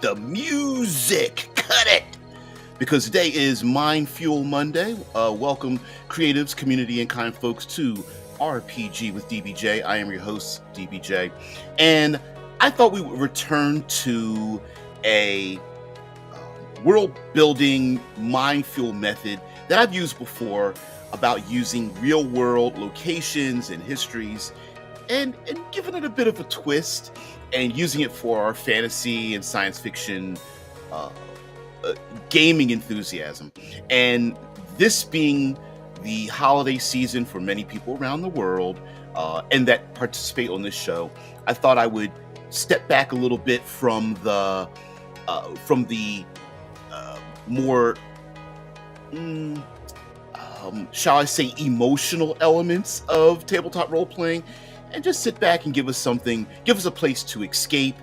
the music. Cut it. Because today is Mind Fuel Monday. Welcome, creatives, community, and kind folks to RPG with DBJ. I am your host, DBJ. And I thought we would return to a world-building mind fuel method that I've used before about using real-world locations and histories and giving it a bit of a twist and using it for our fantasy and science fiction gaming enthusiasm. And this being the holiday season for many people around the world and that participate on this show, I thought I would step back a little bit from the more shall I say emotional elements of tabletop role playing, and just sit back and give us a place to escape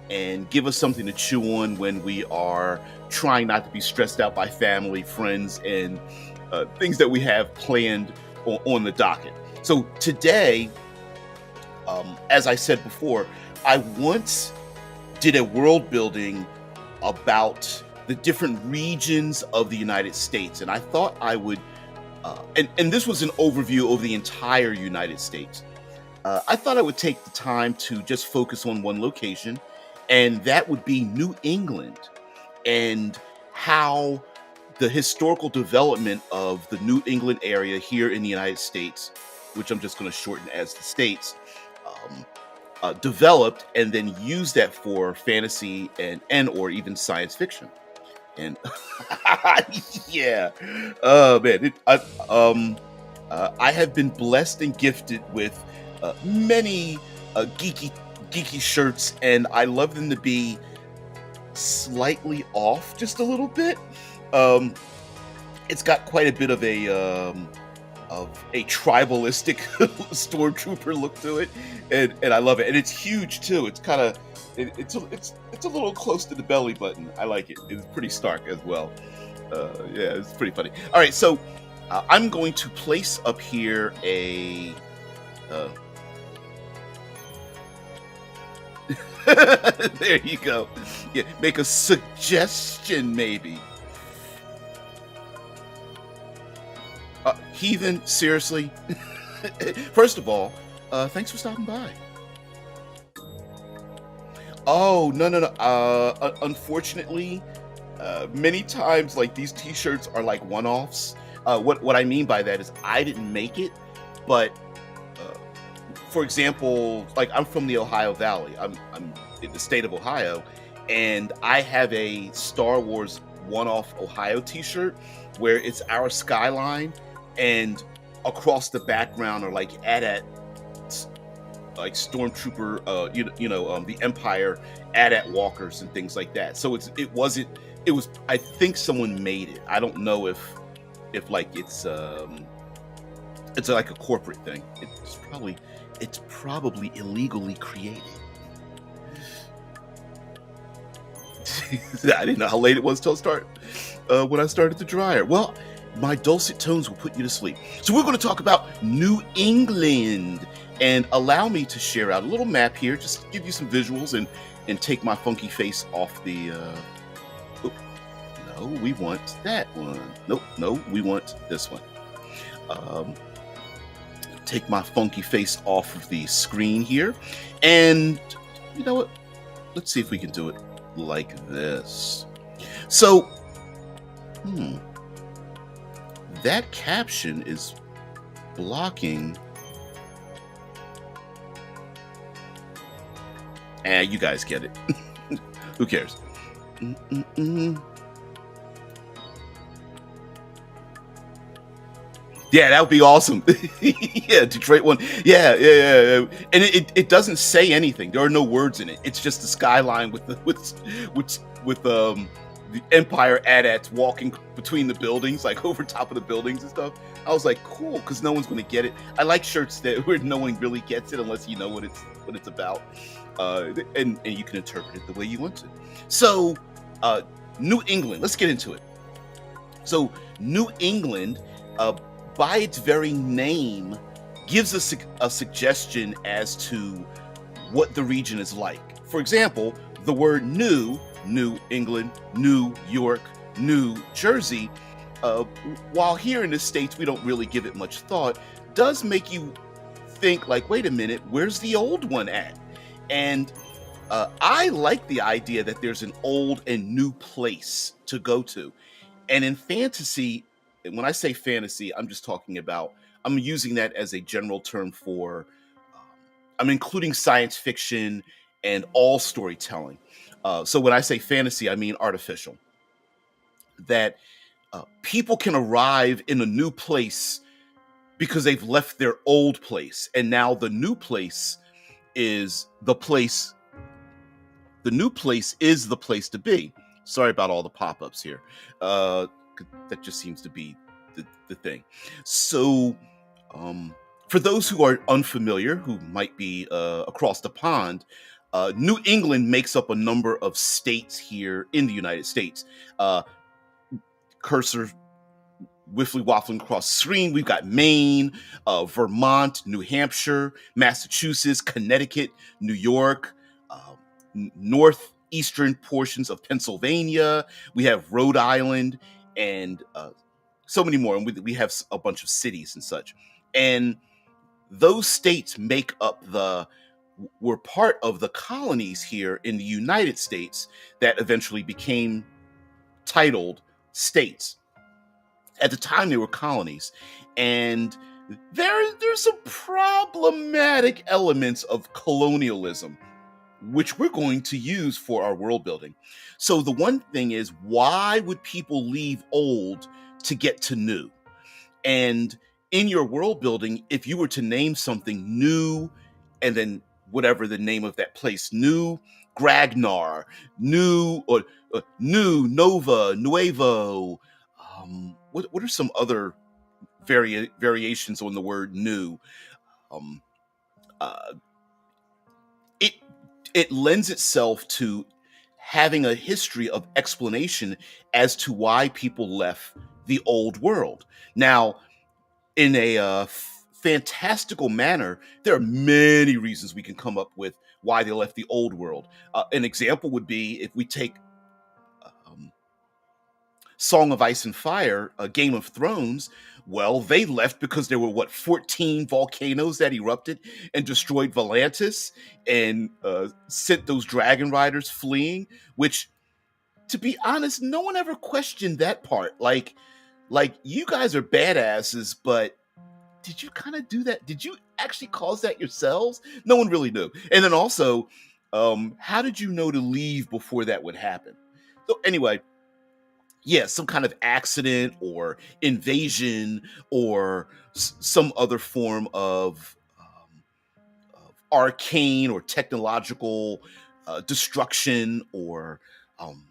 and give us something to chew on when we are trying not to be stressed out by family, friends, and things that we have planned on the docket. So today, as I said before, I once did a world building about the different regions of the United States, and I thought I would, and this was an overview of the entire United States. I thought I would take the time to just focus on one location, and that would be New England, and how the historical development of the New England area here in the United States, which I'm just going to shorten as the States, developed, and then use that for fantasy and or even science fiction. And yeah, man, I have been blessed and gifted with many geeky shirts, and I love them to be slightly off just a little bit. It's got quite a bit of a tribalistic stormtrooper look to it, and I love it. And it's huge too. It's kind of it's a little close to the belly button. I like it. It's pretty stark as well. Yeah, it's pretty funny. All right, so I'm going to place up here a. There you go. Yeah, make a suggestion maybe. Heathen, seriously. First of all, thanks for stopping by. Oh, no. Unfortunately, many times, like, these t-shirts are like one-offs. What I mean by that is I didn't make it, but for example, like, I'm from the Ohio Valley. I'm in the state of Ohio, and I have a Star Wars one-off Ohio t-shirt where it's our skyline, and across the background are like AT-AT, like stormtrooper, the Empire AT-AT walkers and things like that. So it was. I think someone made it. I don't know if like it's like a corporate thing. It's probably illegally created. I didn't know how late it was till when I started the dryer. Well, my dulcet tones will put you to sleep. So we're going to talk about New England, and allow me to share out a little map here, just to give you some visuals and take my funky face off the. No, we want that one. Nope, no, we want this one. Take my funky face off of the screen here, and you know what? Let's see if we can do it like this. So, that caption is blocking. You guys get it. Who cares? Yeah, that would be awesome. Yeah, Detroit one. Yeah. And it doesn't say anything. There are no words in it. It's just the skyline with the Empire AT-ATs walking between the buildings, like over top of the buildings and stuff. I was like, cool, because no one's going to get it. I like shirts where no one really gets it unless you know what it's about, and you can interpret it the way you want to. So, New England. Let's get into it. So, New England, by its very name, gives us a suggestion as to what the region is like. For example, the word new New England, New York, New Jersey, uh, while here in the States we don't really give it much thought, does make you think like, wait a minute, where's the old one at? And I like the idea that there's an old and new place to go to. And in fantasy, and when I say fantasy, I'm just talking about, I'm using that as a general term for, um, I'm including science fiction and all storytelling. So when I say fantasy, I mean artificial. That people can arrive in a new place because they've left their old place. And now is the place the new place is the place to be. Sorry about all the pop-ups here. Uh, that just seems to be the thing. So, um, for those who are unfamiliar, who might be across the pond, New England makes up a number of states here in the United States. Uh, Cursor wiffly waffling across the screen. We've got Maine, Vermont, New Hampshire, Massachusetts, Connecticut, New York, uh, northeastern portions of Pennsylvania. We have Rhode Island, and so many more. And we have a bunch of cities and such. And those states make up were part of the colonies here in the United States that eventually became titled states. At the time, they were colonies, and there's some problematic elements of colonialism, which we're going to use for our world building. So the one thing is, why would people leave old to get to new? And in your world building, if you were to name something new, and then whatever the name of that place, New Gragnar, New or New Nova, Nuevo. What are some other variations on the word new? Um, uh, it it lends itself to having a history of explanation as to why people left the old world. Now, in a fantastical manner, there are many reasons we can come up with why they left the old world. An example would be if we take um, Song of Ice and Fire, Game of Thrones. Well, they left because there were 14 volcanoes that erupted and destroyed Volantis and sent those dragon riders fleeing. Which, to be honest, no one ever questioned that part. Like you guys are badasses, but did you kind of do that? Did you actually cause that yourselves? No one really knew. And then also, how did you know to leave before that would happen? So anyway, yeah, some kind of accident or invasion or some other form of arcane or technological destruction or um,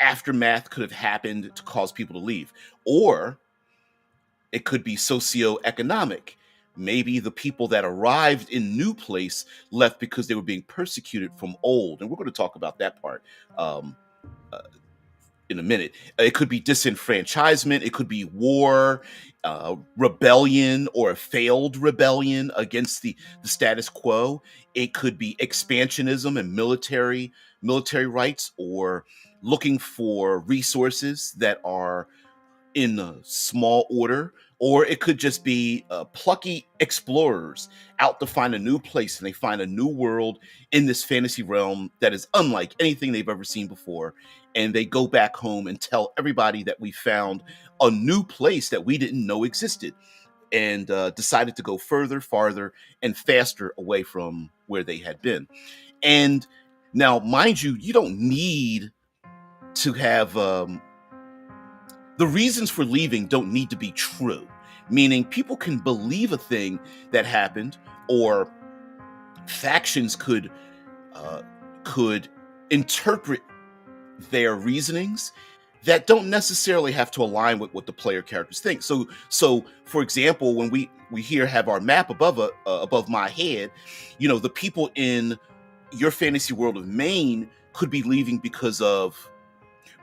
aftermath could have happened to cause people to leave. Or it could be socioeconomic. Maybe the people that arrived in new place left because they were being persecuted from old. And we're going to talk about that part um, uh, in a minute. It could be disenfranchisement. It could be war, rebellion, or a failed rebellion against the status quo. It could be expansionism and military rights, or looking for resources that are in a small order. Or it could just be plucky explorers out to find a new place, and they find a new world in this fantasy realm that is unlike anything they've ever seen before. And they go back home and tell everybody that we found a new place that we didn't know existed, and decided to go further, farther, and faster away from where they had been. And now, mind you, you don't need to have the reasons for leaving don't need to be true, meaning people can believe a thing that happened, or factions could interpret their reasonings that don't necessarily have to align with what the player characters think. So for example, when we here have our map above my head, the people in your fantasy world of Maine could be leaving because of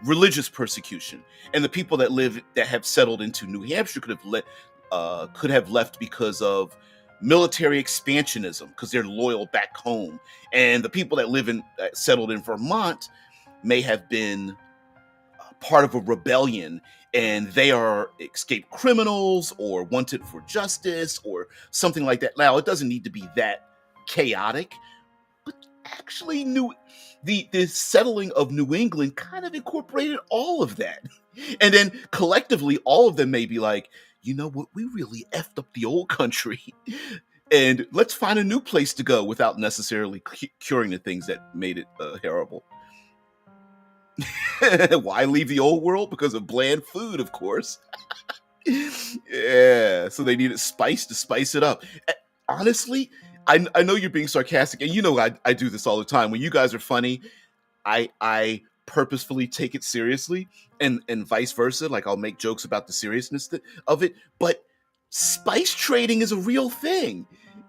religious persecution, and the people that have settled into New Hampshire could have left because of military expansionism, because they're loyal back home. And the people that settled in Vermont may have been part of a rebellion, and they are escaped criminals or wanted for justice or something like that. Now, it doesn't need to be that chaotic, but actually, the settling of New England kind of incorporated all of that. And then collectively, all of them may be like, you know what, we really effed up the old country. And let's find a new place to go without necessarily curing the things that made it terrible. Why leave the old world? Because of bland food, of course. Yeah, so they needed spice to spice it up. Honestly, I know you're being sarcastic, and you know I do this all the time. When you guys are funny, I purposefully take it seriously, and vice versa. Like, I'll make jokes about the seriousness of it, but spice trading is a real thing.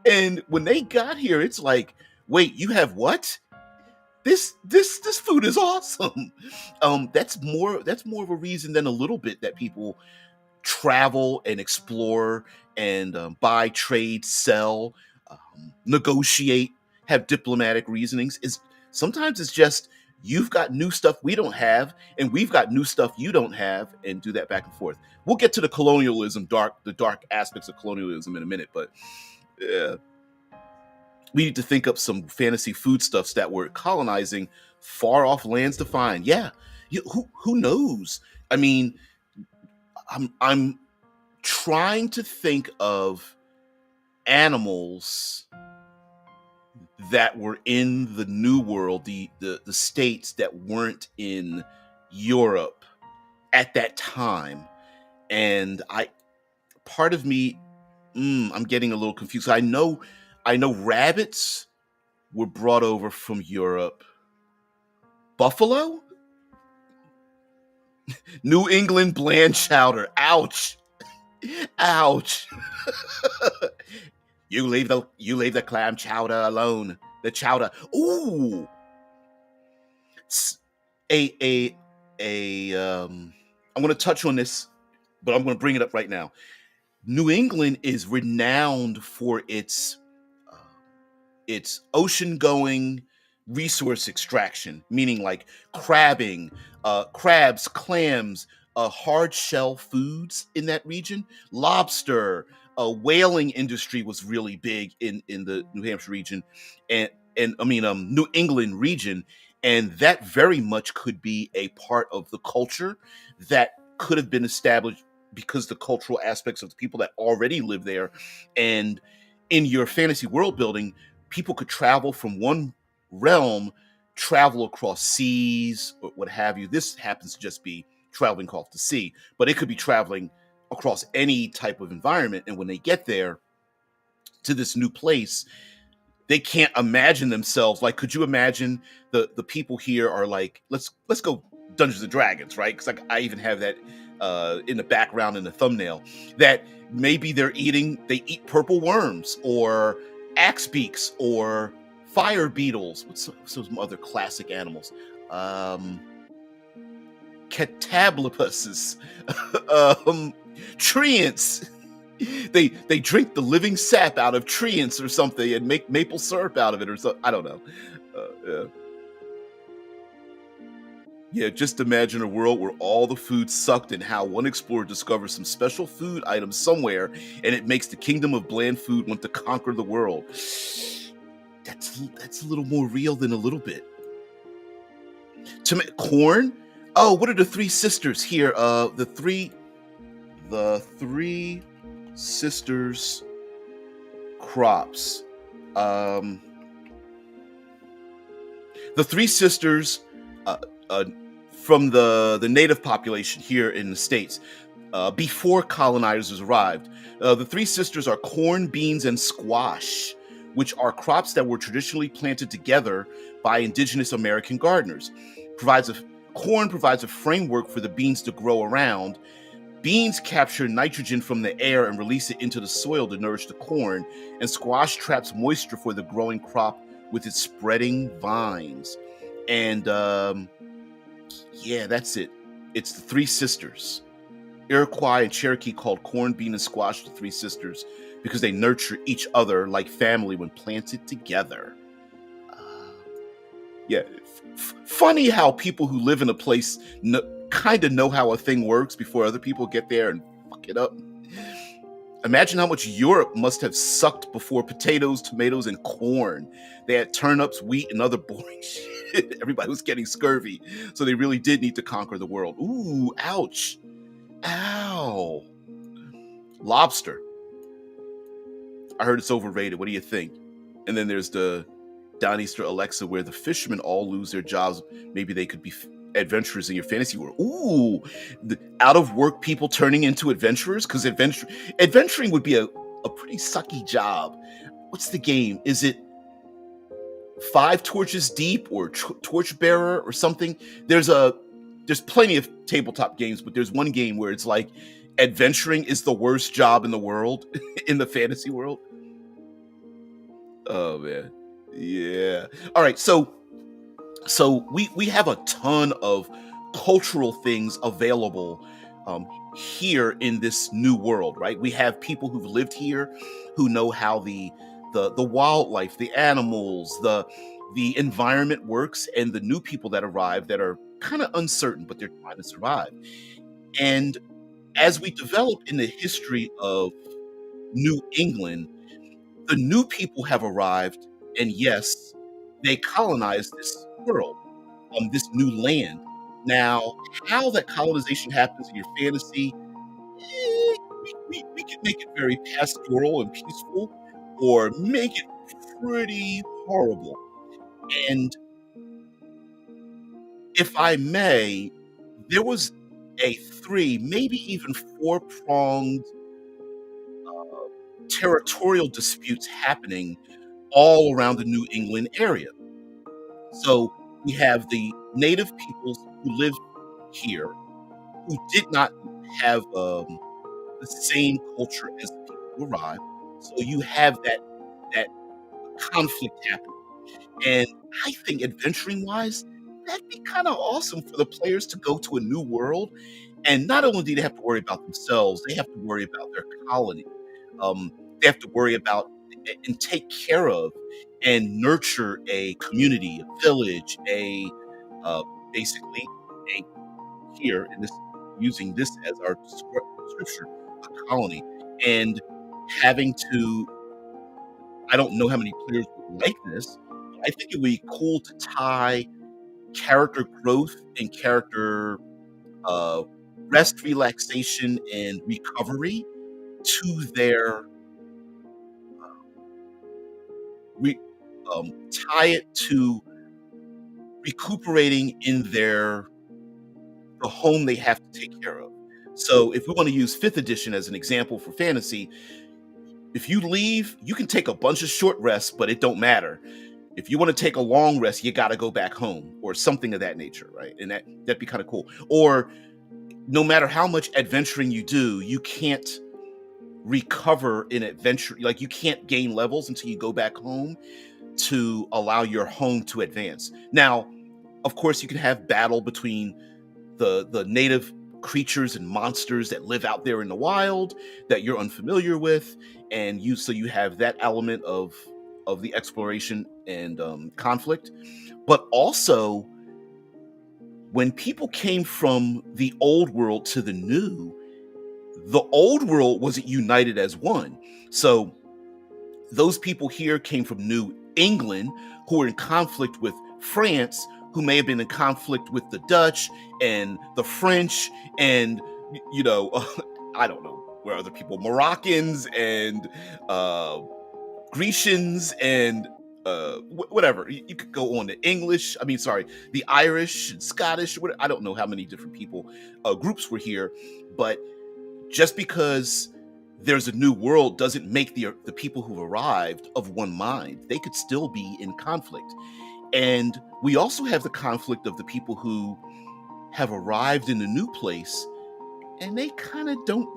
And when they got here, it's like, wait, you have what? This food is awesome. That's more of a reason than a little bit that people travel and explore and buy, trade, sell, negotiate, have diplomatic reasonings. Is sometimes it's just you've got new stuff we don't have, and we've got new stuff you don't have, and do that back and forth. We'll get to the dark aspects of colonialism in a minute, but yeah, we need to think up some fantasy foodstuffs that were colonizing far off lands to find. Yeah, who knows? I mean, I'm trying to think of animals that were in the New World, the states that weren't in Europe at that time, and part of me, I'm getting a little confused. I know rabbits were brought over from Europe. Buffalo? New England bland chowder. Ouch. Ouch. You leave the clam chowder alone. The chowder. Ooh. I'm going to touch on this, but I'm going to bring it up right now. New England is renowned for its ocean-going resource extraction, meaning like crabs, clams, hard shell foods in that region, lobster, whaling industry was really big in the New Hampshire region, and I mean New England region, and that very much could be a part of the culture that could have been established because the cultural aspects of the people that already live there. And in your fantasy world building, people could travel from one realm, travel across seas or what have you. This happens to just be traveling across the sea, but it could be traveling across any type of environment. And when they get there to this new place, they can't imagine themselves. Like, could you imagine the people here are like, let's go Dungeons and Dragons, right? Because like I even have that in the background in the thumbnail, that maybe they eat purple worms or axe beaks or fire beetles. What's some other classic animals? Cataplepuses, treants. They drink the living sap out of treants or something and make maple syrup out of it or something. I don't know. Yeah. Yeah, just imagine a world where all the food sucked and how one explorer discovers some special food items somewhere, and it makes the kingdom of bland food want to conquer the world. That's a little more real than a little bit. Corn? Oh, what are the three sisters here? The three sisters crops. The three sisters from the native population here in the States before colonizers arrived. The three sisters are corn, beans, and squash, which are crops that were traditionally planted together by indigenous American gardeners. Corn provides a framework for the beans to grow around. Beans capture nitrogen from the air and release it into the soil to nourish the corn, and squash traps moisture for the growing crop with its spreading vines. And yeah, that's it. It's the three sisters. Iroquois and Cherokee called corn, bean, and squash the three sisters because they nurture each other like family when planted together. Yeah. Funny how people who live in a place kind of know how a thing works before other people get there and fuck it up. Imagine how much Europe must have sucked before potatoes, tomatoes, and corn. They had turnips, wheat, and other boring shit. Everybody was getting scurvy. So they really did need to conquer the world. Ooh, ouch. Ow. Lobster. I heard it's overrated. What do you think? And then there's the Downeaster Alexa, where the fishermen all lose their jobs. Maybe they could be adventurers in your fantasy world. Ooh, the out of work people turning into adventurers, because adventuring would be a pretty sucky job. What's the game? Is it Five Torches Deep or Torchbearer or something? There's plenty of tabletop games, but there's one game where it's like adventuring is the worst job in the world in the fantasy world. Oh man. Yeah. All right. So we have a ton of cultural things available here in this new world, right? We have people who've lived here who know how the wildlife, the animals, the environment works, and the new people that arrive that are kind of uncertain, but they're trying to survive. And as we develop in the history of New England, the new people have arrived, and yes, they colonized this world, this new land. Now, how that colonization happens in your fantasy, we can make it very pastoral and peaceful, or make it pretty horrible. And if I may, there was a three, maybe even four pronged territorial disputes happening all around the New England area. So we have the native peoples who lived here who did not have the same culture as the people who arrived. So you have that conflict happening. And I think adventuring wise, that'd be kind of awesome for the players to go to a new world. And not only do they have to worry about themselves, they have to worry about their colony. They have to worry about and take care of and nurture a community, a village, a basically a here in this using this as our scripture, a colony, and having to. I don't know how many players would like this. But I think it would be cool to tie character growth and character uh, rest, relaxation, and recovery to their re, tie it to recuperating in their the home they have to take care of. So if we want to use fifth edition as an example for fantasy, if you leave, you can take a bunch of short rests, but it don't matter. If you want to take a long rest, you got to go back home or something of that nature, right? And that'd be kind of cool. Or no matter how much adventuring you do, you can't recover in adventure. Like you can't gain levels until you go back home to allow your home to advance. Now, of course, you can have battle between the native creatures and monsters that live out there in the wild that you're unfamiliar with, and you have that element of the exploration and conflict. But also, when people came from the old world to the old world wasn't united as one. So those people here came from New England who were in conflict with France, who may have been in conflict with the Dutch and the French and, you know, I don't know where other people, Moroccans and Grecians and whatever. You could go on to English. I mean, sorry, the Irish and Scottish. I don't know how many different people, groups were here, but just because there's a new world doesn't make the people who've arrived of one mind. They could still be in conflict. And we also have the conflict of the people who have arrived in a new place and they kind of don't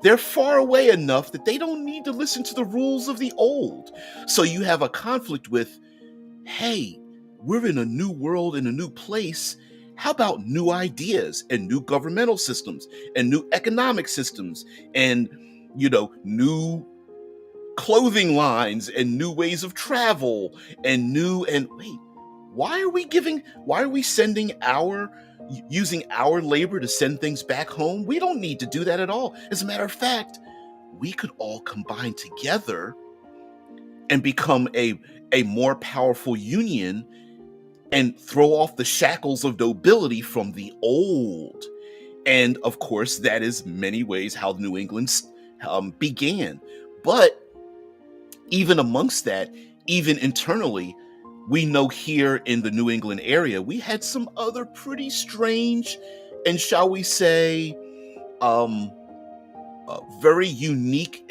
they're far away enough that they don't need to listen to the rules of the old. So you have a conflict with, hey, we're in a new world in a new place. How about new ideas and new governmental systems and new economic systems and, new clothing lines and new ways of travel and wait, why are we using our labor to send things back home? We don't need to do that at all. As a matter of fact, we could all combine together and become a more powerful union and throw off the shackles of nobility from the old. And of course, that is many ways how New England began. But even amongst that, even internally, we know here in the New England area, we had some other pretty strange and, shall we say, um, very unique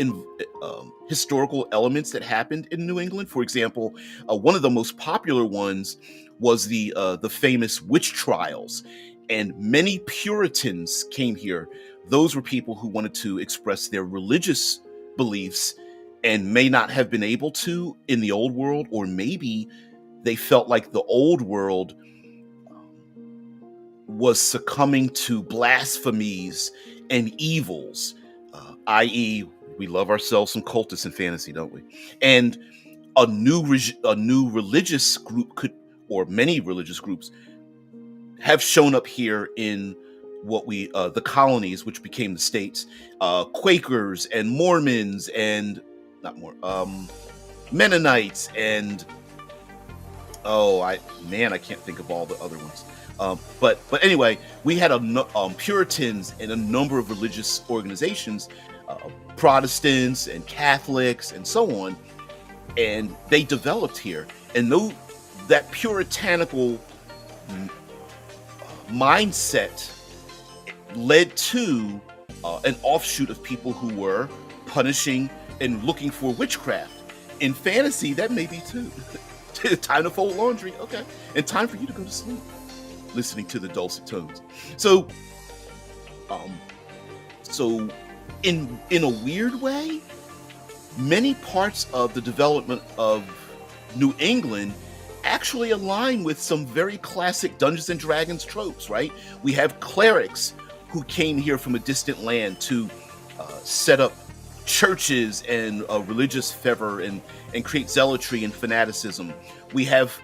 historical elements that happened in New England. For example, one of the most popular ones was the famous witch trials, and many Puritans came here. Those were people who wanted to express their religious beliefs and may not have been able to in the old world, or maybe they felt like the old world was succumbing to blasphemies and evils, i.e., we love ourselves some cultists in fantasy, don't we? And a new religious group or many religious groups have shown up here in what the colonies, which became the states. Quakers and Mormons and Mennonites and I can't think of all the other ones. But anyway, we had Puritans and a number of religious organizations, Protestants and Catholics and so on, and they developed here. And that puritanical mindset led to an offshoot of people who were punishing and looking for witchcraft. In fantasy, that may be too. Time to fold laundry, okay, and time for you to go to sleep, listening to the dulcet tones. So in a weird way, many parts of the development of New England actually align with some very classic Dungeons and Dragons tropes, right? We have clerics who came here from a distant land to set up churches and religious fervor and create zealotry and fanaticism. We have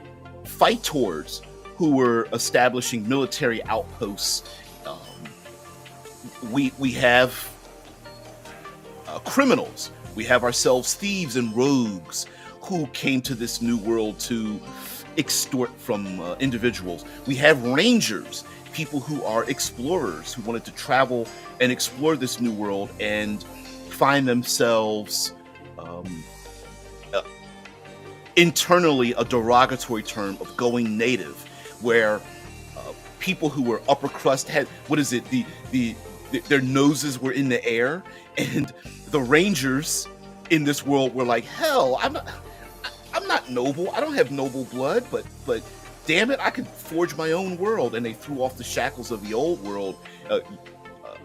fightors who were establishing military outposts. We have criminals. We have ourselves thieves and rogues who came to this new world to extort from individuals. We have rangers, people who are explorers who wanted to travel and explore this new world and find themselves internally a derogatory term of going native, where people who were upper crust had their noses were in the air, and the rangers in this world were like, hell, I'm not noble. I don't have noble blood, but damn it, I can forge my own world. And they threw off the shackles of the old world.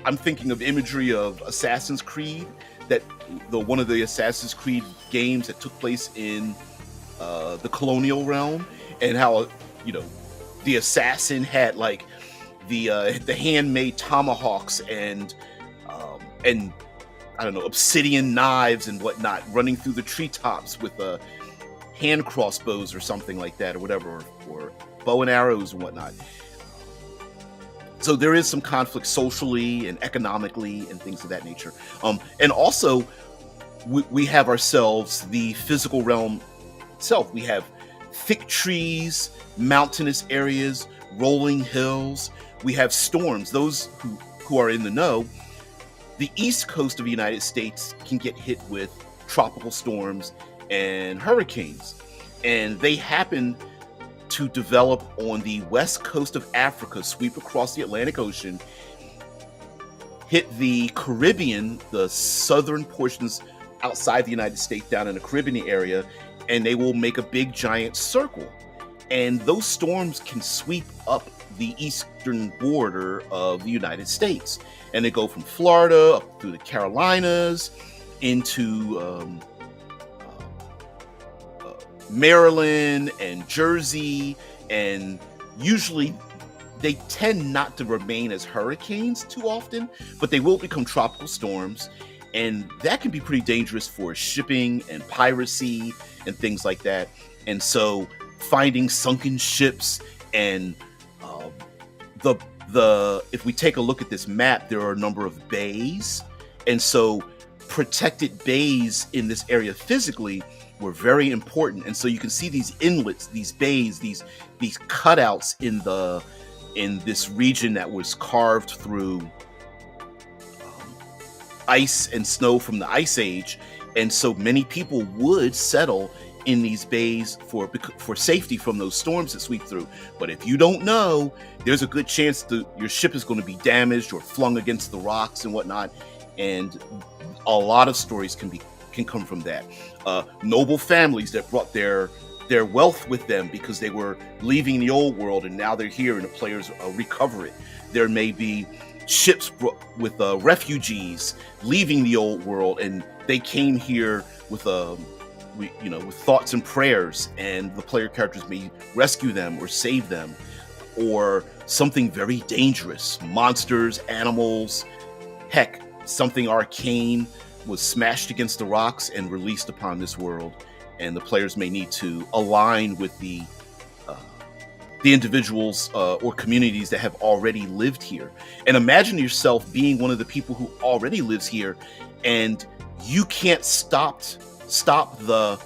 I'm thinking of imagery of Assassin's Creed, one of the Assassin's Creed games that took place in the colonial realm, and how the assassin had like the handmade tomahawks and I don't know, obsidian knives and whatnot, running through the treetops with hand crossbows or something like that, or whatever, or bow and arrows and whatnot. So there is some conflict socially and economically and things of that nature. And also, we have ourselves the physical realm itself. We have thick trees, mountainous areas, rolling hills. We have storms. Those who are in the know, the east coast of the United States can get hit with tropical storms and hurricanes. And they happen to develop on the west coast of Africa, sweep across the Atlantic Ocean, hit the Caribbean, the southern portions outside the United States down in the Caribbean area, and they will make a big giant circle. And those storms can sweep up the eastern border of the United States. And they go from Florida up through the Carolinas into Maryland and Jersey, and usually they tend not to remain as hurricanes too often, but they will become tropical storms, and that can be pretty dangerous for shipping and piracy and things like that. And so finding sunken ships, and um, the if we take a look at this map, there are a number of bays, and so protected bays in this area physically were very important. And so you can see these inlets, these bays, these cutouts in this region that was carved through ice and snow from the ice age. And so many people would settle in these bays for safety from those storms that sweep through. But if you don't know, there's a good chance that your ship is going to be damaged or flung against the rocks and whatnot. And a lot of stories can come from that. Noble families that brought their wealth with them because they were leaving the old world and now they're here and the players recover it. There may be ships with refugees leaving the old world and they came here with with thoughts and prayers, and the player characters may rescue them or save them. Or something very dangerous, monsters, animals, heck, something arcane was smashed against the rocks and released upon this world, and the players may need to align with the individuals or communities that have already lived here. And imagine yourself being one of the people who already lives here, and you can't stop the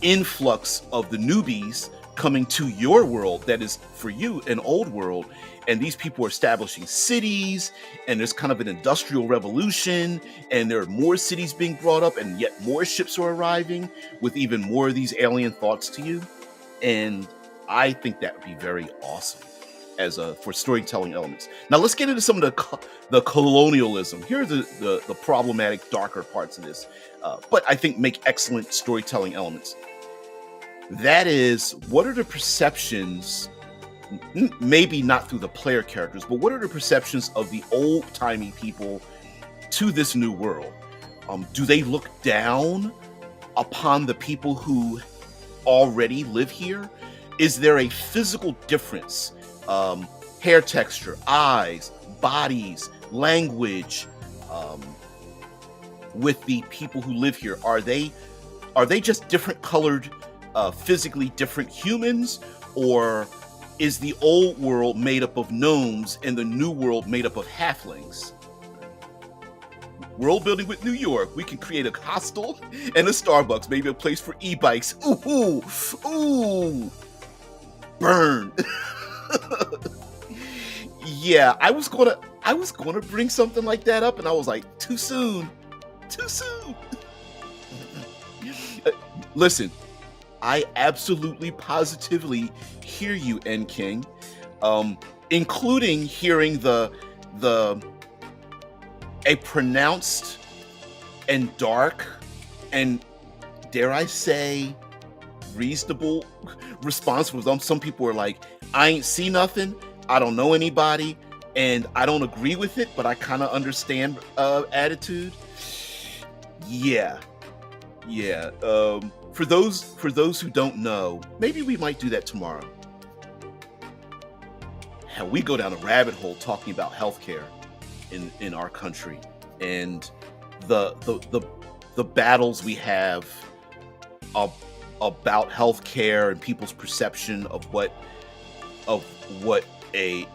influx of the newbies coming to your world that is for you an old world. And these people are establishing cities, and there's kind of an industrial revolution, and there are more cities being brought up, and yet more ships are arriving with even more of these alien thoughts to you. And I think that would be very awesome for storytelling elements. Now let's get into some of the colonialism. Here are the problematic, darker parts of this, but I think make excellent storytelling elements. That is, what are the perceptions, maybe not through the player characters, but what are the perceptions of the old-timey people to this new world? Do they look down upon the people who already live here? Is there a physical difference? Hair texture, eyes, bodies, language, with the people who live here? Are they just different colored, physically different humans? Or is the old world made up of gnomes and the new world made up of halflings? World building with New York. We can create a hostel and a Starbucks, maybe a place for e-bikes. Ooh, ooh, burn. Yeah, I was gonna bring something like that up, and I was like, too soon. Listen, I absolutely positively hear you, N King, including hearing a pronounced and dark and, dare I say, reasonable response from some people are like, I ain't see nothing, I don't know anybody, and I don't agree with it, but I kind of understand attitude. Yeah. For those who don't know, maybe we might do that tomorrow. Hell, we go down a rabbit hole talking about healthcare in our country, and the battles we have about healthcare and people's perception of what a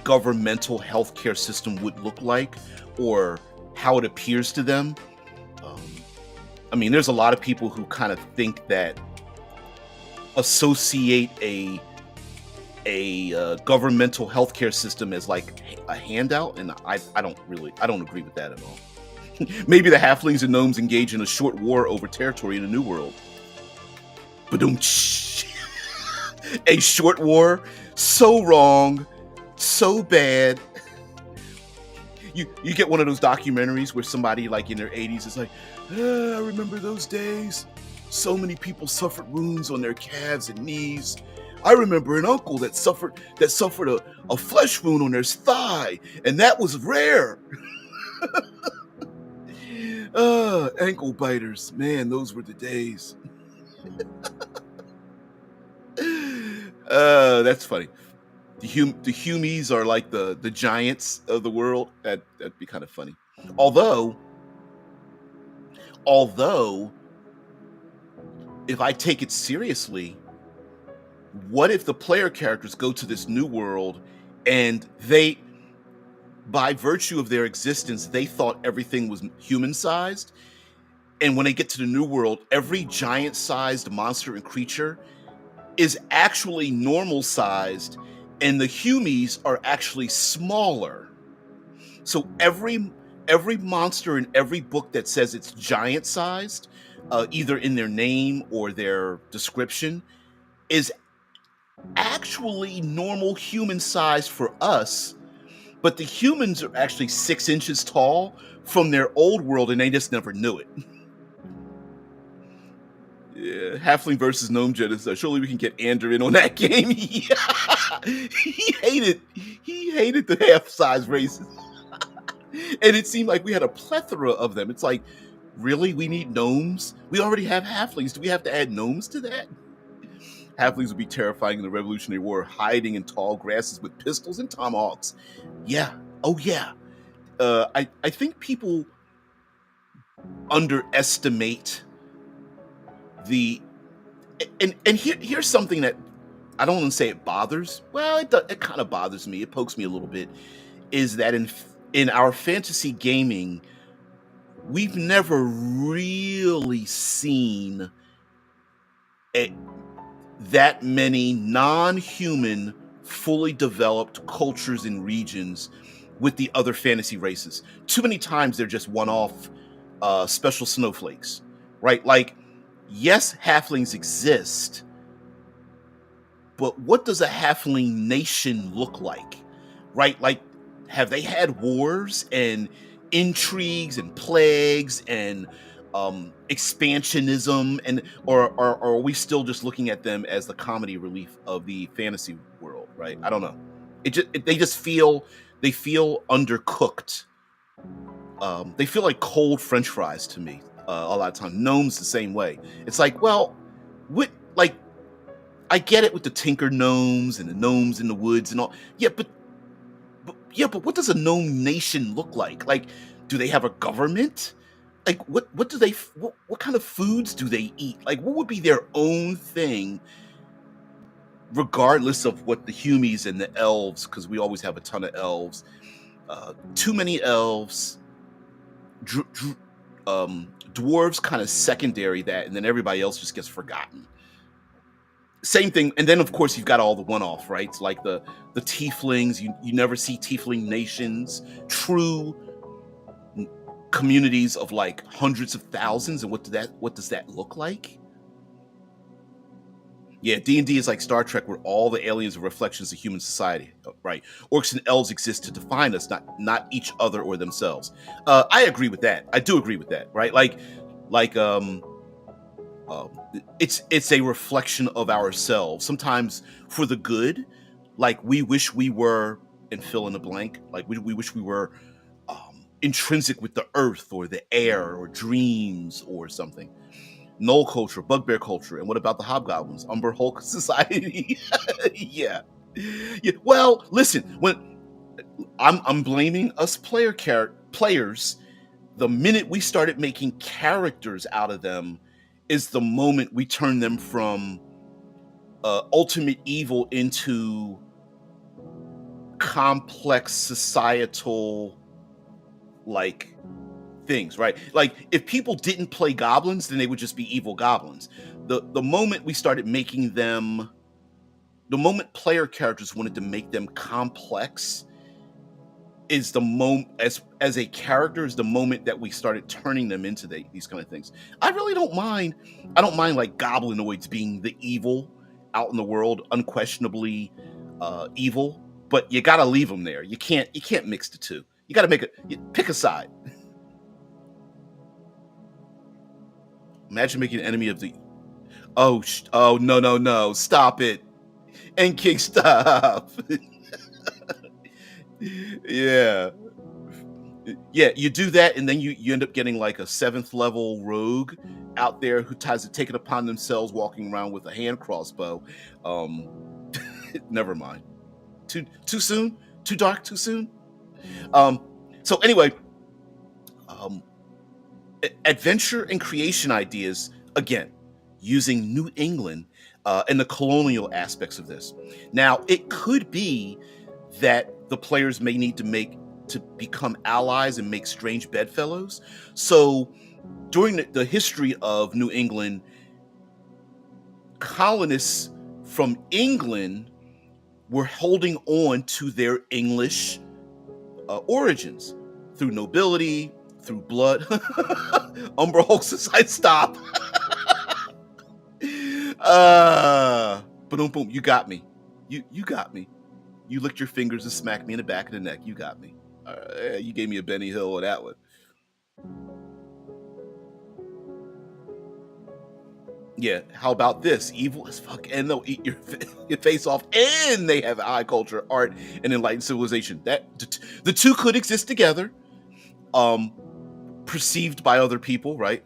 governmental healthcare system would look like, or how it appears to them. I mean, there's a lot of people who kind of think that associate a governmental healthcare system as like a handout, and I don't agree with that at all. Maybe the halflings and gnomes engage in a short war over territory in a new world. Ba-doom-tsh. A short war, so wrong, so bad. You get one of those documentaries where somebody like in their 80s is like, I remember those days. So many people suffered wounds on their calves and knees. I remember an uncle that suffered a flesh wound on his thigh, and that was rare. Ankle biters, man, those were the days. That's funny. The humies are like the giants of the world. That'd be kind of funny. Although, if I take it seriously, What if the player characters go to this new world and they, by virtue of their existence, they thought everything was human sized, and when they get to the new world, every giant sized monster and creature is actually normal sized, and the humies are actually smaller. So every monster in every book that says it's giant sized, either in their name or their description, is actually normal human size for us, but the humans are actually 6 inches tall from their old world, and they just never knew it. Yeah, Halfling versus Gnome Genocide. Surely we can get Ander in on that game. Yeah. He hated the half size races. And it seemed like we had a plethora of them. It's like, really? We need gnomes? We already have halflings. Do we have to add gnomes to that? Halflings would be terrifying in the Revolutionary War, hiding in tall grasses with pistols and tomahawks. Yeah. Oh, yeah. I think people underestimate the and here's something that I don't want to say it bothers. Well, it kind of bothers me. It pokes me a little bit. Is that in our fantasy gaming, we've never really seen that many non-human, fully developed cultures and regions with the other fantasy races. Too many times they're just one-off special snowflakes, right? Like, yes, halflings exist, but what does a halfling nation look like, right? Like, have they had wars and intrigues and plagues and expansionism, and or are we still just looking at them as the comedy relief of the fantasy world, right? I don't know. They feel undercooked. They feel like cold French fries to me. A lot of times, gnomes the same way. It's like, well, what like I get it with the tinker gnomes and the gnomes in the woods and all. Yeah, but what does a gnome nation look like? Like, do they have a government? Like, what do they what kind of foods do they eat? Like, what would be their own thing, regardless of what the humies and the elves? Because we always have a ton of elves. Too many elves. Dwarves kind of secondary that, and then everybody else just gets forgotten. Same thing, and then of course you've got all the one-off, right? It's like the tieflings. You never see tiefling nations, true communities of like hundreds of thousands. And what does that look like? Yeah, D&D is like Star Trek, where all the aliens are reflections of human society, right? Orcs and elves exist to define us, not each other or themselves. I agree with that. I do agree with that, right? Like um, it's a reflection of ourselves. Sometimes for the good, like we wish we were, and fill in the blank. Like we wish we were intrinsic with the earth or the air or dreams or something. Knoll culture, bugbear culture, and what about the hobgoblins? Umber Hulk society. Yeah. Yeah. Well, listen, when I'm blaming us players, the minute we started making characters out of them is the moment we turn them from ultimate evil into complex societal like things, right? Like, if people didn't play goblins, then they would just be evil goblins. The moment we started making them, the moment player characters wanted to make them complex, is the moment, as a character, is the moment that we started turning them into these kind of things. I really don't mind. I don't mind like goblinoids being the evil out in the world, unquestionably evil. But you got to leave them there. You can't mix the two. You got to pick a side. Imagine making an enemy of the. Oh, no, stop it. And King, stop. Yeah. Yeah, you do that, and then you end up getting like a seventh level rogue out there who tries to take it upon themselves, walking around with a hand crossbow. Um, Never mind. Too soon. Too dark. Too soon. Um, so anyway, um, adventure and creation ideas again using New England. and the colonial aspects of this. Now, it could be that the players may need to become allies and make strange bedfellows. So, during the history of New England, colonists from England were holding on to their English origins through nobility, through blood. Umber Hulk Society, stop. Boom, boom. You got me. You got me. You licked your fingers and smacked me in the back of the neck. You got me. You gave me a Benny Hill on that one. Yeah, how about this? Evil as fuck, and they'll eat your face off, and they have high culture, art, and enlightened civilization. The two could exist together, um, perceived by other people, right?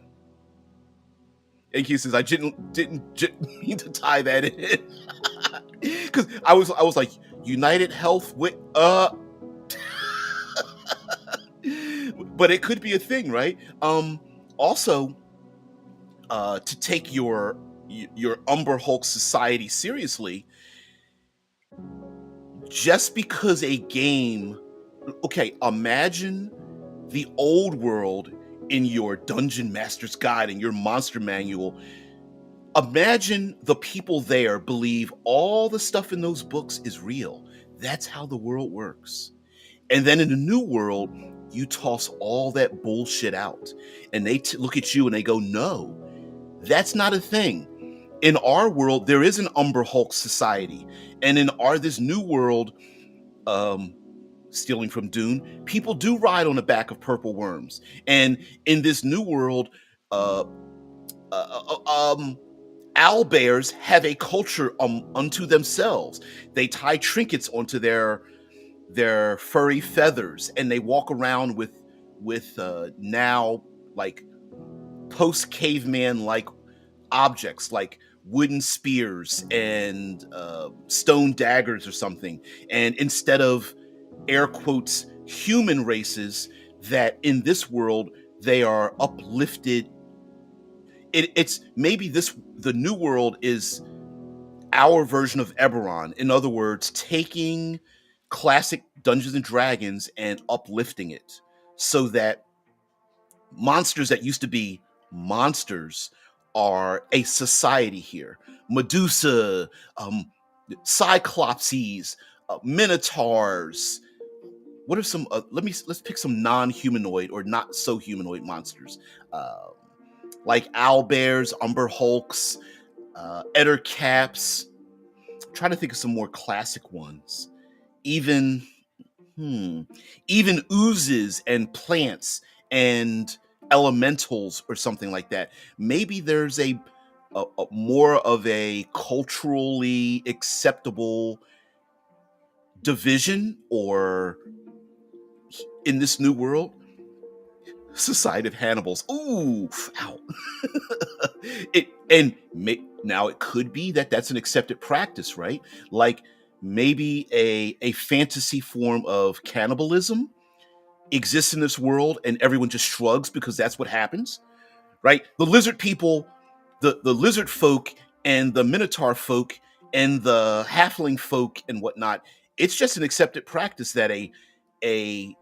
AQ says I didn't mean to tie that in because I was like United Health with but it could be a thing, right? Also, to take your Umber Hulk Society seriously, just because a game, okay, imagine the old world in your Dungeon Master's Guide and your Monster Manual. Imagine the people there believe all the stuff in those books is real. That's how the world works. And then in the new world, you toss all that bullshit out, and they look at you and they go, "No, that's not a thing." In our world, there is an Umber Hulk society, and in this new world, um, stealing from Dune, people do ride on the back of purple worms, and in this new world, uh, owl bears have a culture unto themselves. They tie trinkets onto their furry feathers, and they walk around with now like post caveman like objects like wooden spears and stone daggers or something. And instead of air quotes human races that in this world they are uplifted, it's maybe the new world is our version of Eberron. In other words, taking classic Dungeons and Dragons and uplifting it so that monsters that used to be monsters are a society here. Medusa, Cyclopses, Minotaurs. What are some? Let's pick some non-humanoid or not so humanoid monsters, like owlbears, umber hulks, ettercaps. Trying to think of some more classic ones. Even even oozes and plants and elementals or something like that. Maybe there's a more of a culturally acceptable division or in this new world society of Hannibals. Ooh, ow. Now it could be that that's an accepted practice, right? Like maybe a fantasy form of cannibalism exists in this world and everyone just shrugs because that's what happens, right? The lizard people, the lizard folk and the minotaur folk and the halfling folk and whatnot, it's just an accepted practice that a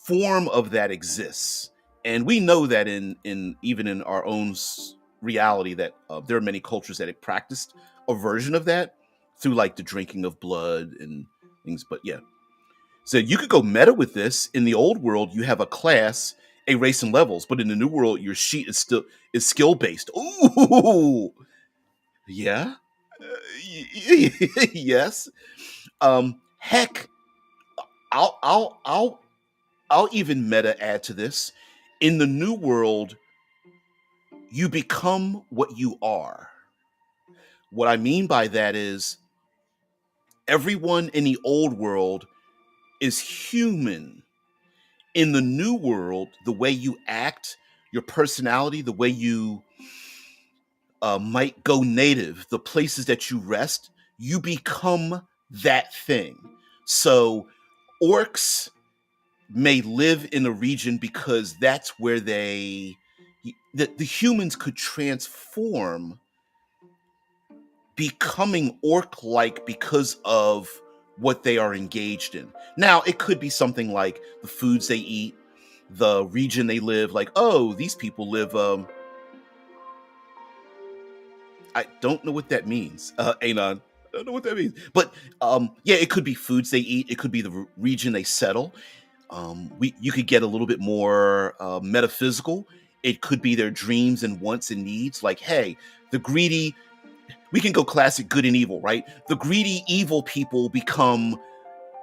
form of that exists. And we know that in even in our own reality that there are many cultures that have practiced a version of that through like the drinking of blood and things. But yeah, so you could go meta with this. In the old world, you have a class, a race, and levels, but in the new world, your sheet is skill based. Ooh, yeah, yes. Heck, I'll I'll I'll I'll even meta add to this. In the new world, you become what you are. What I mean by that is everyone in the old world is human. In the new world, the way you act, your personality, the way you might go native, the places that you rest, you become that thing. So orcs may live in a region because that's where the humans could transform becoming orc-like because of what they are engaged in. Now, it could be something like the foods they eat, the region they live. Like, oh, these people live. I don't know what that means, Anon. I don't know what that means, but yeah, it could be foods they eat. It could be the region they settle. You could get a little bit more metaphysical. It could be their dreams and wants and needs. Like, hey, the greedy. We can go classic good and evil, right? The greedy evil people become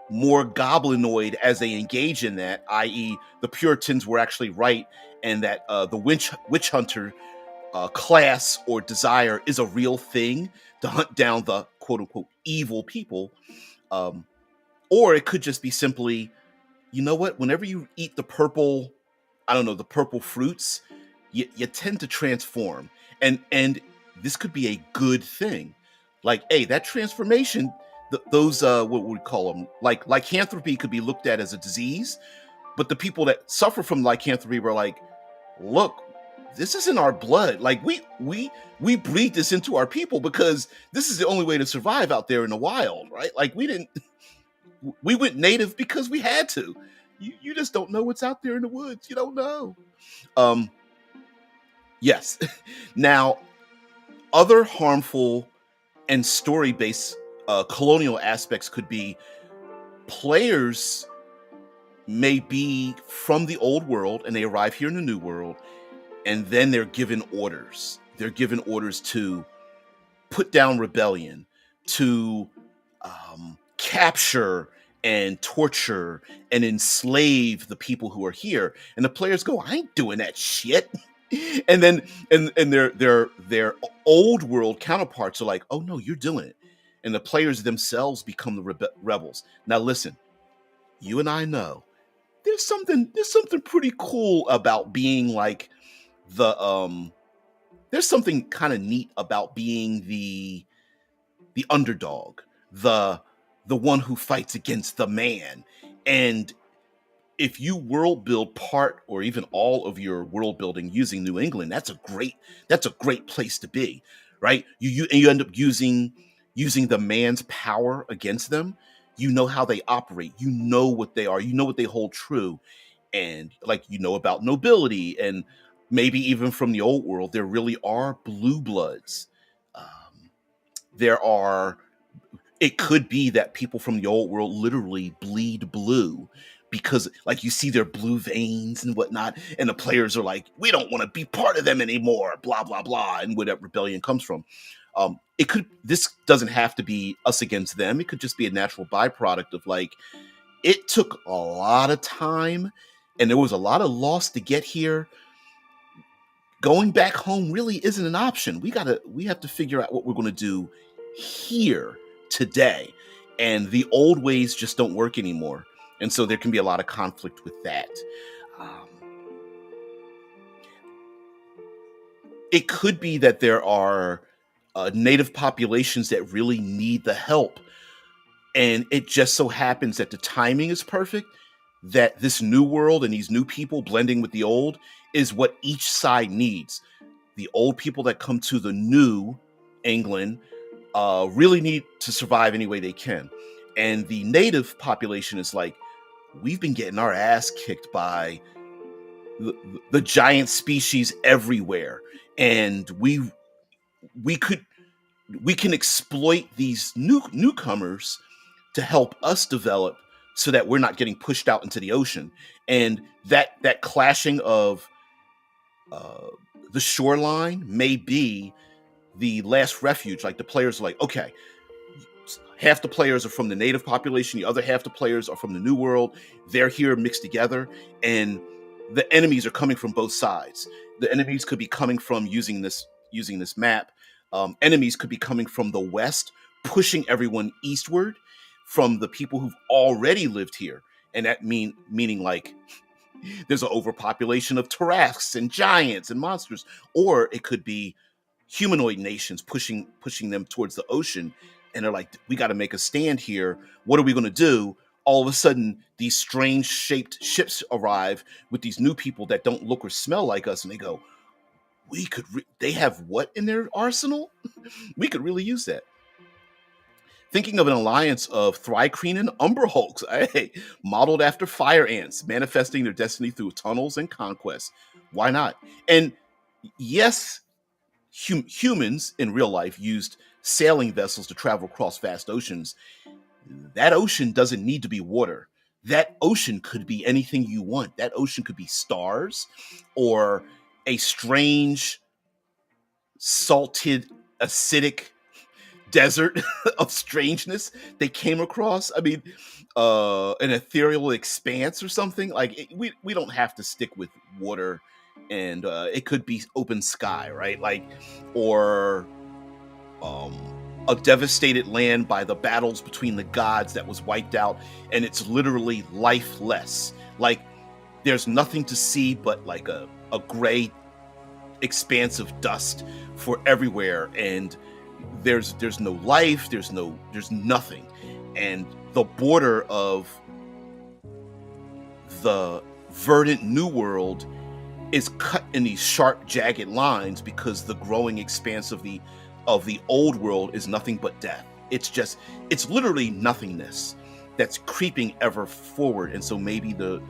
more goblinoid as they engage in that, i.e., the Puritans were actually right, and that the witch hunter class or desire is a real thing to hunt down the quote unquote evil people. Um, or it could just be simply, you know what? Whenever you eat the purple, I don't know, the purple fruits, you tend to transform, and this could be a good thing. Like, hey, that transformation, those what would we call them? Like lycanthropy could be looked at as a disease, but the people that suffer from lycanthropy were like, look, this is in our blood. Like we breed this into our people because this is the only way to survive out there in the wild, right? Like we went native because we had to. You just don't know what's out there in the woods. You don't know. Um, yes. Now, other harmful and story-based colonial aspects could be players may be from the old world and they arrive here in the new world, and then they're given orders. They're given orders to put down rebellion, to capture and torture and enslave the people who are here. And the players go, I ain't doing that shit. And then and their old world counterparts are like, oh no, you're doing it. And the players themselves become the rebels. Now listen, you and I know there's something pretty cool about being like the there's something kind of neat about being the underdog, the the one who fights against the man. And if you world build part or even all of your world building using New England, that's a great place to be, right? You end up using the man's power against them. You know how they operate. You know what they are. You know what they hold true, and like you know about nobility and maybe even from the old world, there really are blue bloods. Um, there are it could be that people from the old world literally bleed blue because like you see their blue veins and whatnot, and the players are like, we don't want to be part of them anymore, blah blah blah, and where that rebellion comes from. It could this doesn't have to be us against them. It could just be a natural byproduct of like it took a lot of time and there was a lot of loss to get here. Going back home really isn't an option. We have to figure out what we're going to do here today. And the old ways just don't work anymore. And so there can be a lot of conflict with that. Um, it could be that there are native populations that really need the help. And it just so happens that the timing is perfect, that this new world and these new people blending with the old is what each side needs. The old people that come to the new England really need to survive any way they can. And the native population is like, we've been getting our ass kicked by the, the giant species everywhere. And we could we can exploit these newcomers to help us develop so that we're not getting pushed out into the ocean. And that clashing of uh, the shoreline may be the last refuge. Like the players are like, okay, half the players are from the native population, the other half the players are from the new world. They're here mixed together, and the enemies are coming from both sides. The enemies could be coming from using this map. Enemies could be coming from the west, pushing everyone eastward from the people who've already lived here, and that meaning like there's an overpopulation of Tarasques and giants and monsters, or it could be humanoid nations pushing them towards the ocean, and they're like, we got to make a stand here. What are we going to do? All of a sudden, these strange shaped ships arrive with these new people that don't look or smell like us, and they go, they have what in their arsenal? We could really use that. Thinking of an alliance of Thrycreen and Umberhulks, hey, modeled after fire ants, manifesting their destiny through tunnels and conquest. Why not? And yes, humans in real life used sailing vessels to travel across vast oceans. That ocean doesn't need to be water. That ocean could be anything you want. That ocean could be stars or a strange, salted, acidic desert of strangeness they came across. I mean, an ethereal expanse or something. Like we don't have to stick with water, and it could be open sky, right? Like, or um, a devastated land by the battles between the gods that was wiped out, and it's literally lifeless. Like, there's nothing to see but like a gray expanse of dust for everywhere, and there's no life, there's nothing. And the border of the verdant new world is cut in these sharp, jagged lines because the growing expanse of the old world is nothing but death. It's literally nothingness that's creeping ever forward. And so maybe the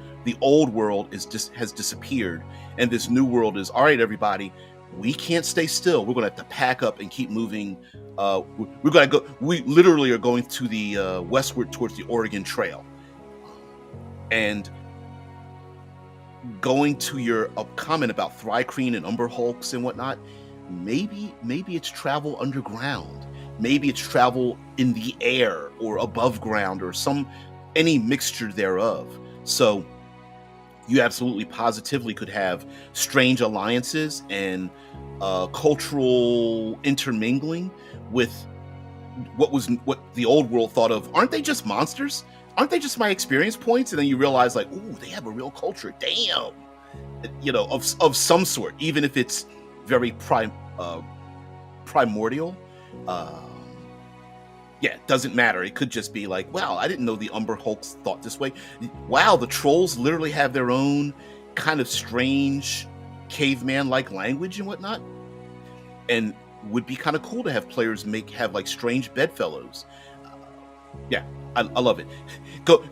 old world has disappeared, and this new world is, all right, everybody, we can't stay still. We're gonna have to pack up and keep moving. We're gonna go. We literally are going to the westward towards the Oregon Trail, and going to your comment about Thrycreen and Umberhulks and whatnot. Maybe it's travel underground. Maybe it's travel in the air or above ground or any mixture thereof. So you absolutely positively could have strange alliances and cultural intermingling with what the old world thought of. Aren't they just monsters? Aren't they just my experience points? And then you realize, like, ooh, they have a real culture. Damn, of some sort, even if it's very primordial. Yeah, it doesn't matter. It could just be like, wow, I didn't know the Umberhulks thought this way. Wow, the trolls literally have their own kind of strange caveman-like language and whatnot. And would be kind of cool to have players have like strange bedfellows. Yeah, I love it.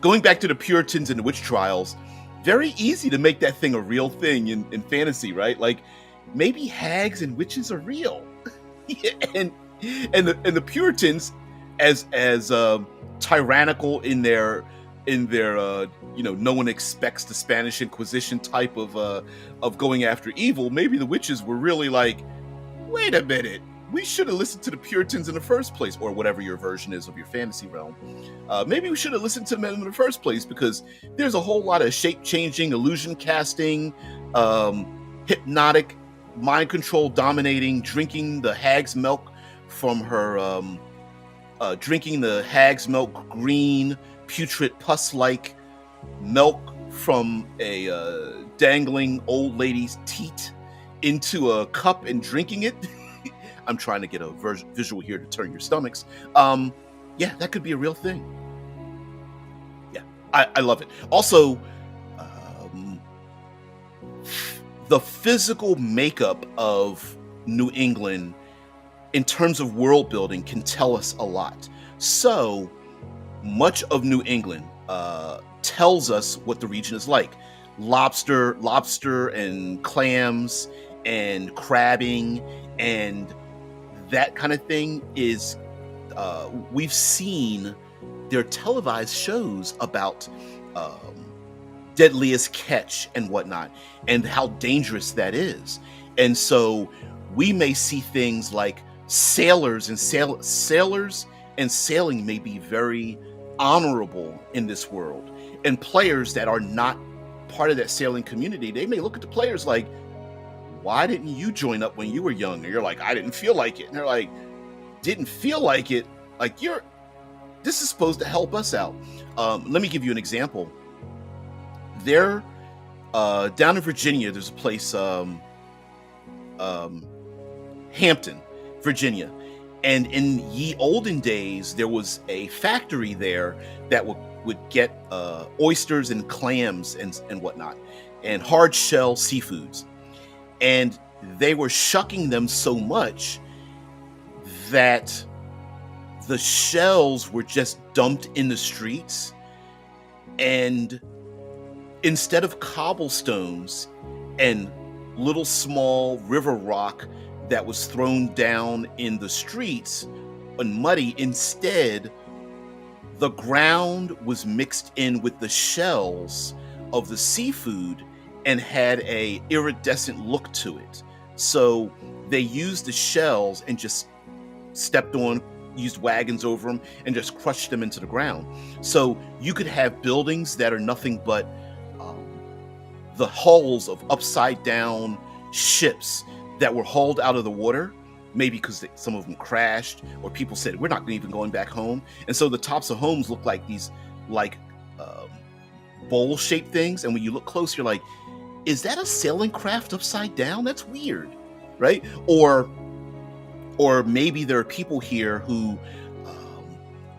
Going back to the Puritans and the witch trials, very easy to make that thing a real thing in fantasy, right? Like, maybe hags and witches are real. and the Puritans, as tyrannical in their no one expects the Spanish Inquisition type of going after evil. Maybe the witches were really like, wait a minute, we should have listened to the Puritans in the first place, or whatever your version is of your fantasy realm. Maybe we should have listened to them in the first place, because there's a whole lot of shape-changing, illusion casting, hypnotic, mind control dominating, drinking the hag's milk from her, drinking the hag's milk, green, putrid, pus-like milk from a dangling old lady's teat into a cup and drinking it. I'm trying to get a visual here to turn your stomachs. Yeah, that could be a real thing. Yeah, I love it. Also, the physical makeup of New England in terms of world building can tell us a lot. So much of New England tells us what the region is like. Lobster and clams and crabbing and that kind of thing is, we've seen their televised shows about deadliest catch and whatnot, and how dangerous that is. And so we may see things like sailors and sailing may be very honorable in this world. And players that are not part of that sailing community, they may look at the players like, why didn't you join up when you were young? And you're like, I didn't feel like it. And they're like, didn't feel like it? Like, this is supposed to help us out. Let me give you an example. There, down in Virginia, there's a place, Hampton, Virginia. And in ye olden days, there was a factory there that would get oysters and clams and whatnot, and hard shell seafoods. And they were shucking them so much that the shells were just dumped in the streets, and instead of cobblestones and little small river rock that was thrown down in the streets and muddy, instead the ground was mixed in with the shells of the seafood and had a iridescent look to it. So they used the shells and just stepped on, used wagons over them, and just crushed them into the ground. So you could have buildings that are nothing but the hulls of upside down ships that were hauled out of the water, maybe because some of them crashed, or people said, we're not even going back home. And so the tops of homes look like these bowl-shaped things. And when you look close, you're like, is that a sailing craft upside down? That's weird, right? Or maybe there are people here who,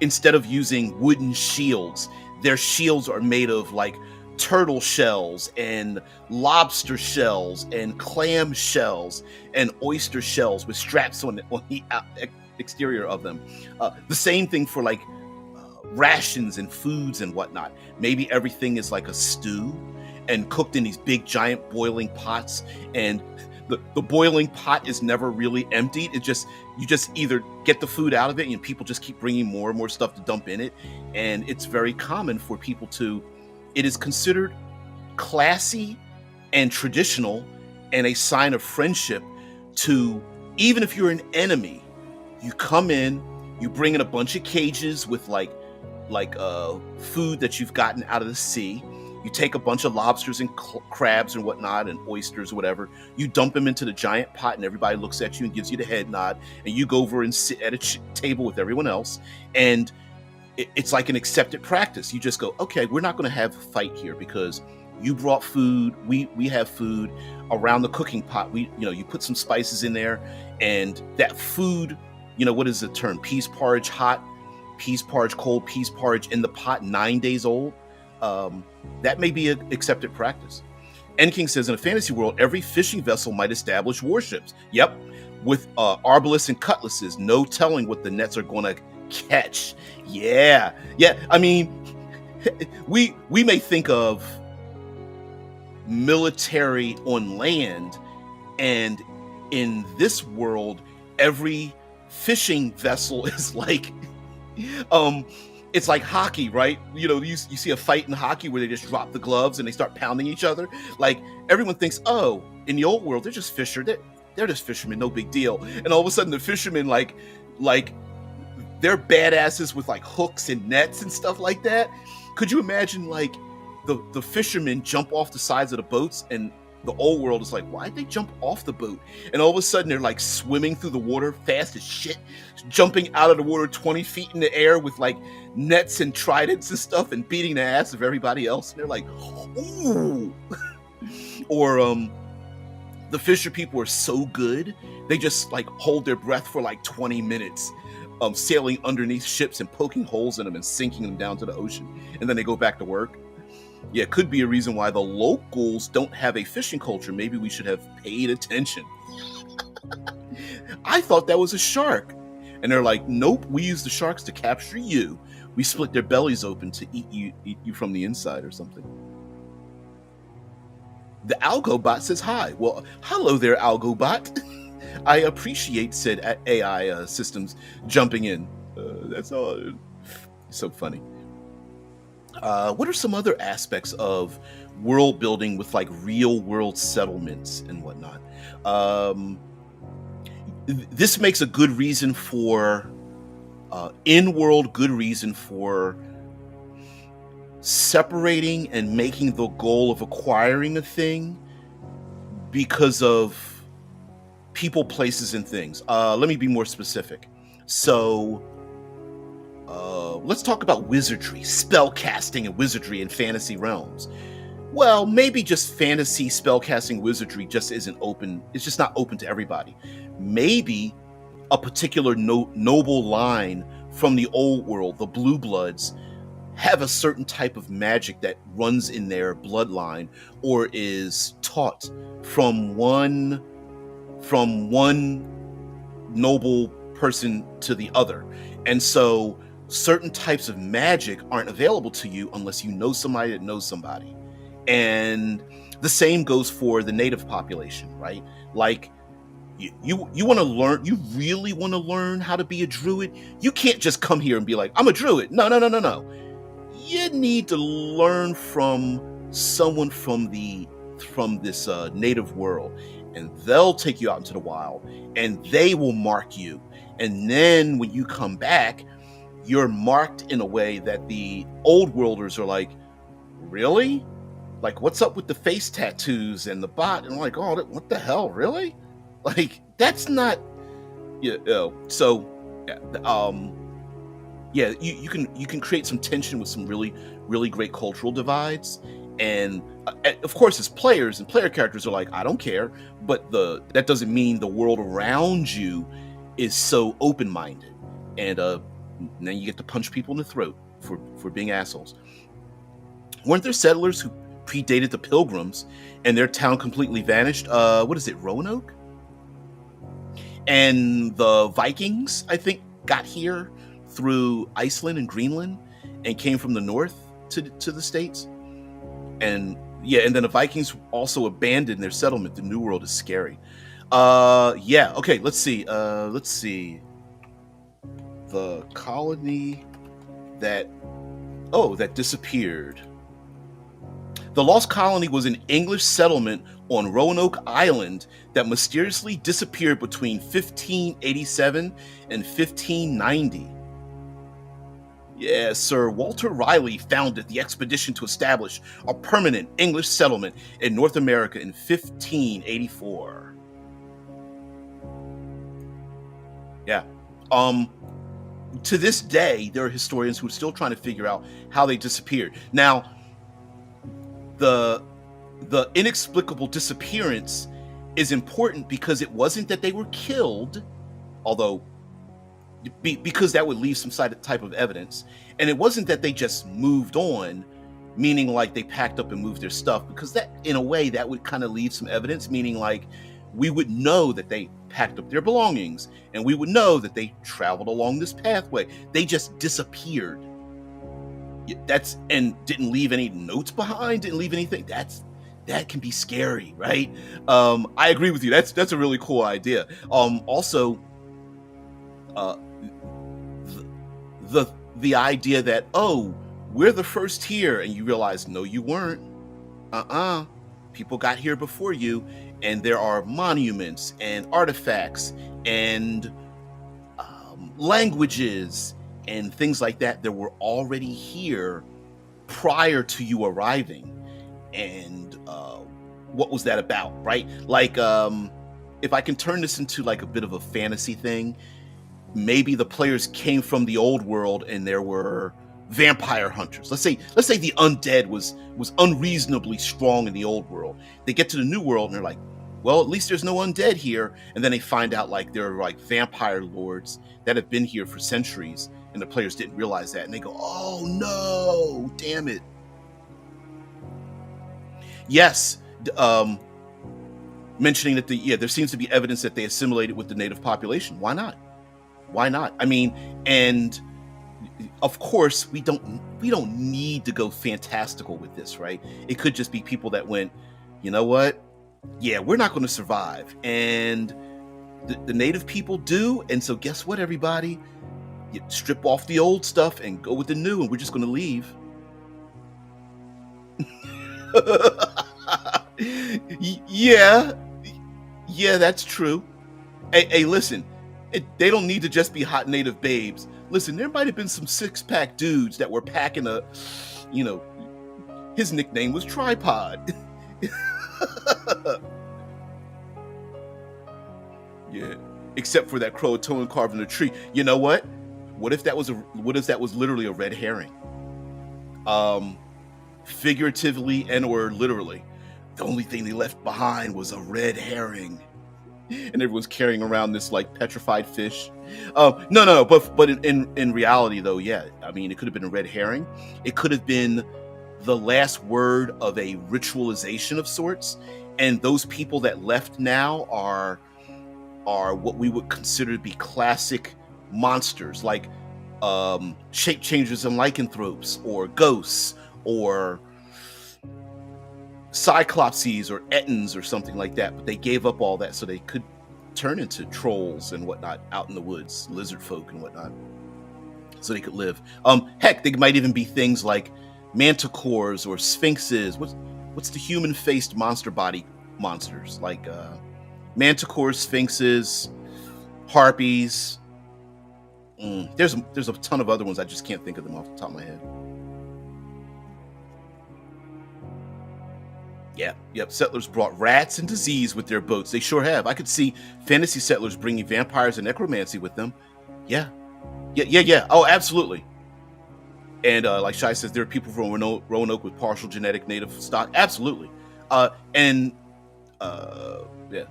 instead of using wooden shields, their shields are made of like turtle shells and lobster shells and clam shells and oyster shells with straps on the exterior of them. The same thing for like rations and foods and whatnot. Maybe everything is like a stew and cooked in these big giant boiling pots, and the boiling pot is never really emptied. You just either get the food out of it and people just keep bringing more and more stuff to dump in it. And it's very common for people it is considered classy and traditional and a sign of friendship to, even if you're an enemy, you come in, you bring in a bunch of cages with like food that you've gotten out of the sea. You take a bunch of lobsters and crabs and whatnot and oysters or whatever. You dump them into the giant pot and everybody looks at you and gives you the head nod. And you go over and sit at a table with everyone else. And it's like an accepted practice. You just go, okay, we're not going to have a fight here because you brought food. We have food around the cooking pot. You put some spices in there, and that food, what is the term? Peas porridge hot, peas porridge cold, peas porridge in the pot 9 days old. That may be an accepted practice. Enking says, in a fantasy world, every fishing vessel might establish warships. Yep, with arbalists and cutlasses. No telling what the nets are going to catch. Yeah. I mean, we may think of military on land, and in this world, every fishing vessel is like, it's like hockey, right? You see a fight in hockey where they just drop the gloves and they start pounding each other. Like, everyone thinks, oh, in the old world, they're just fishermen. They're just fishermen, no big deal. And all of a sudden, the fishermen like they're badasses with like hooks and nets and stuff like that. Could you imagine like the fishermen jump off the sides of the boats, and the old world is like, why'd they jump off the boat? And all of a sudden they're like swimming through the water fast as shit, jumping out of the water 20 feet in the air with like nets and tridents and stuff and beating the ass of everybody else. And they're like, ooh. Or the fisher people are so good, they just like hold their breath for like 20 minutes, sailing underneath ships and poking holes in them and sinking them down to the ocean. And then they go back to work. Yeah, it could be a reason why the locals don't have a fishing culture. Maybe we should have paid attention. I thought that was a shark. And they're like, nope, we use the sharks to capture you. We split their bellies open to eat you from the inside or something. The Algobot says hi. Well, hello there, Algobot. I appreciate said AI systems jumping in. That's all. So funny. What are some other aspects of world building with like real world settlements and whatnot? This makes a good reason for in-world good reason for separating and making the goal of acquiring a thing because of people, places, and things. Let me be more specific. So let's talk about wizardry, spellcasting and wizardry in fantasy realms. Well, maybe just fantasy spellcasting wizardry just isn't open. It's just not open to everybody. Maybe a particular noble line from the old world, the Blue Bloods, have a certain type of magic that runs in their bloodline or is taught from one from one noble person to the other. And so certain types of magic aren't available to you unless you know somebody that knows somebody. And the same goes for the native population, right? Like you want to learn, you really want to learn how to be a druid. You can't just come here and be like, I'm a druid. No, no, no, no, no. You need to learn from someone from this native world, and they'll take you out into the wild and they will mark you. And then when you come back, you're marked in a way that the old worlders are like, really? Like, what's up with the face tattoos and the bot? And I'm like, oh, what the hell, really? Like, that's not, you know. So yeah, you can create some tension with some really great cultural divides. And of course, as players and player characters are like, I don't care, but that doesn't mean the world around you is so open-minded. And then you get to punch people in the throat for being assholes. Weren't there settlers who predated the Pilgrims and their town completely vanished? What is it, Roanoke? And the Vikings, I think, got here through Iceland and Greenland and came from the north to the States. And yeah, and then the Vikings also abandoned their settlement. The New World is scary. Yeah, okay, let's see. The colony that disappeared. The Lost Colony was an English settlement on Roanoke Island that mysteriously disappeared between 1587 and 1590. Yeah, Sir Walter Raleigh founded the expedition to establish a permanent English settlement in North America in 1584. Yeah. To this day, there are historians who are still trying to figure out how they disappeared. Now, the inexplicable disappearance is important because it wasn't that they were killed, although because that would leave some type of evidence, and it wasn't that they just moved on, meaning like they packed up and moved their stuff, because that, in a way, that would kind of leave some evidence, meaning like we would know that they packed up their belongings and we would know that they traveled along this pathway. They just disappeared. And didn't leave any notes behind, didn't leave anything. That can be scary, right? I agree with you. That's a really cool idea. Also, the idea that, oh, we're the first here, and you realize, no, you weren't. People got here before you, and there are monuments and artifacts and languages and things like that were already here prior to you arriving. And what was that about, right? Like, if I can turn this into like a bit of a fantasy thing, maybe the players came from the old world and there were vampire hunters. Let's say the undead was unreasonably strong in the old world. They get to the new world and they're like, well, at least there's no undead here. And then they find out like there are like vampire lords that have been here for centuries, and the players didn't realize that, and they go, oh no, damn it. Yes, mentioning that there seems to be evidence that they assimilated with the native population. Why not? I mean, and of course we don't need to go fantastical with this, right? It could just be people that went, you know what? Yeah, we're not going to survive, and the native people do, and so guess what, everybody? You strip off the old stuff and go with the new, and we're just going to leave. Yeah, that's true. Hey, listen, they don't need to just be hot native babes. Listen, there might have been some six-pack dudes that were packing his nickname was Tripod. Yeah, except for that Croatoan carved in a tree. You know what? What if that was literally a red herring? Figuratively and or literally, the only thing they left behind was a red herring, and everyone's carrying around this like petrified fish. No, but in reality though, yeah, I mean, it could have been a red herring. It could have been the last word of a ritualization of sorts, and those people that left now are are what we would consider to be classic monsters, like shape changers and lycanthropes, or ghosts, or cyclopses, or ettins, or something like that. But they gave up all that so they could turn into trolls and whatnot out in the woods, lizard folk and whatnot, so they could live. Heck, they might even be things like manticores or sphinxes. What's the human-faced monster body monsters, like manticores, sphinxes, harpies? There's a ton of other ones. I just can't think of them off the top of my head. Yeah, yep. Settlers brought rats and disease with their boats. They sure have. I could see fantasy settlers bringing vampires and necromancy with them. Yeah, yeah. Oh, absolutely. And like Shai says, there are people from Roanoke with partial genetic native stock. Absolutely. And yeah,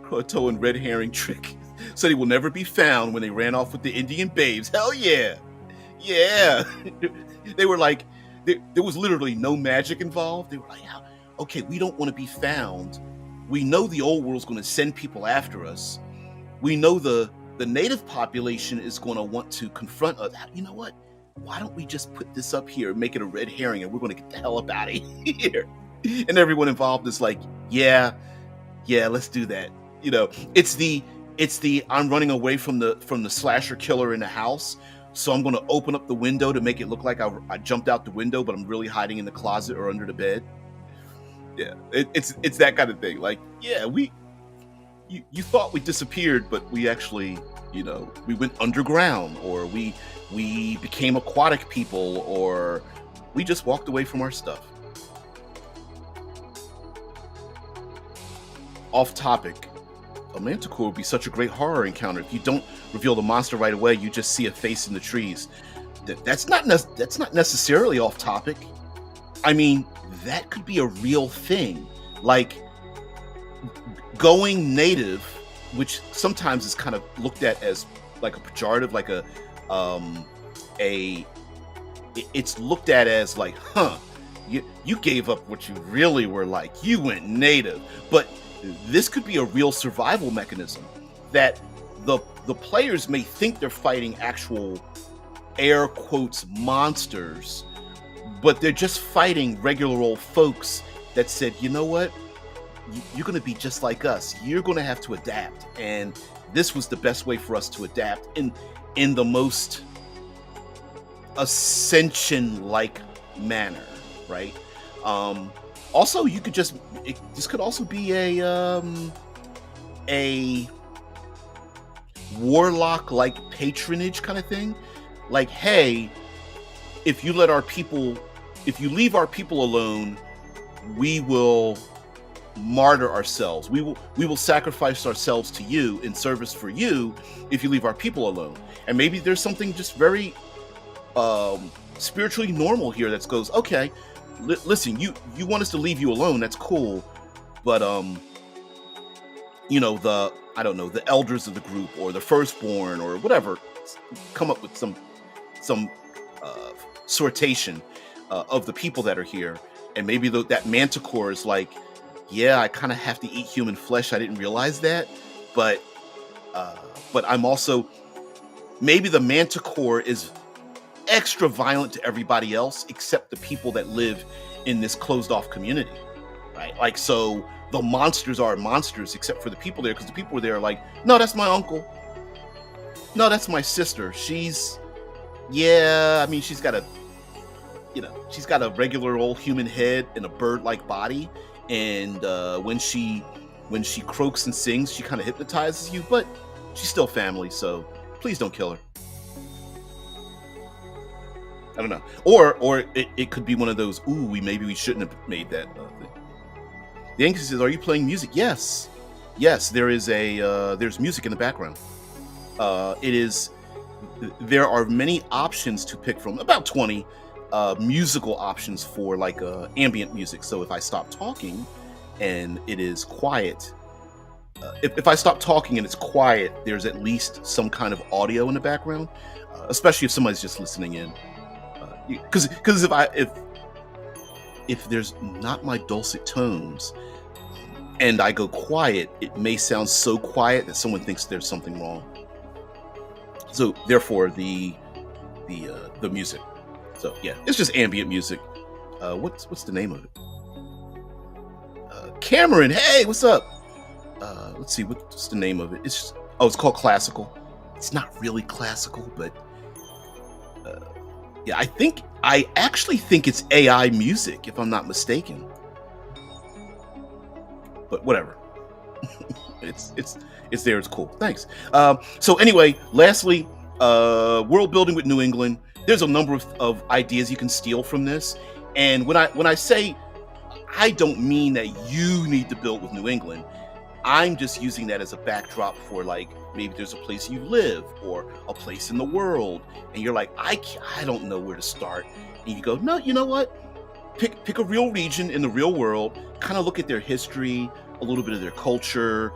Croatoan red herring trick said he will never be found when they ran off with the Indian babes. Hell yeah, yeah. They were like, there was literally no magic involved. They were like, okay, we don't want to be found. We know the old world's going to send people after us. We know the native population is going to want to confront us. You know what? Why don't we just put this up here and make it a red herring, and we're going to get the hell up out of here? And everyone involved is like, yeah, let's do that. You know, it's the I'm running away from the slasher killer in the house, so I'm going to open up the window to make it look like I jumped out the window, but I'm really hiding in the closet or under the bed. Yeah, it's that kind of thing. Like, yeah, you thought we disappeared, but we actually, we went underground, or we became aquatic people, or we just walked away from our stuff. Off topic, a manticore would be such a great horror encounter. If you don't reveal the monster right away, you just see a face in the trees. That's not necessarily off topic. I mean, that could be a real thing. Like, going native, which sometimes is kind of looked at as like a pejorative, like it's looked at as like, you gave up what you really were like. You went native. But this could be a real survival mechanism that the players may think they're fighting actual air quotes monsters, but they're just fighting regular old folks that said, you know what? You're going to be just like us. You're going to have to adapt. And this was the best way for us to adapt in the most ascension-like manner, right? Also, you could this could also be a warlock-like patronage kind of thing. Like, hey, if you leave our people alone, we will martyr ourselves. We will sacrifice ourselves to you in service for you if you leave our people alone. And maybe there's something just very spiritually normal here that goes, okay, listen, you want us to leave you alone, that's cool, but the elders of the group, or the firstborn, or whatever, come up with some sortation of the people that are here. And maybe that manticore is like, yeah, I kind of have to eat human flesh. I didn't realize that, but I'm also, maybe the manticore is extra violent to everybody else except the people that live in this closed off community, right? Like, so the monsters are monsters except for the people there, because the people there are like, no, that's my uncle. No, that's my sister. She's got a regular old human head and a bird-like body. And when she croaks and sings, she kind of hypnotizes you, but she's still family, so please don't kill her. I don't know. Or it could be one of those, maybe we shouldn't have made that thing. The Yankee says, are you playing music? Yes, there is there's music in the background. There are many options to pick from, about 20 musical options for like ambient music. So if I stop talking and it is quiet, if I stop talking and it's quiet, there's at least some kind of audio in the background, especially if somebody's just listening in. Because if there's not my dulcet tones, and I go quiet, it may sound so quiet that someone thinks there's something wrong. So therefore, the music. So yeah, it's just ambient music. What's the name of it? Cameron, hey, what's up? Let's see, what's the name of it? It's called classical. It's not really classical, but yeah, I actually think it's AI music, if I'm not mistaken. But whatever. it's there. It's cool. Thanks. So anyway, lastly, world building with New England. There's a number of ideas you can steal from this, and when I say, I don't mean that you need to build with New England. I'm just using that as a backdrop for, like, maybe there's a place you live or a place in the world, and you're like, I don't know where to start, and you go, no, you know what? Pick a real region in the real world, kind of look at their history, a little bit of their culture,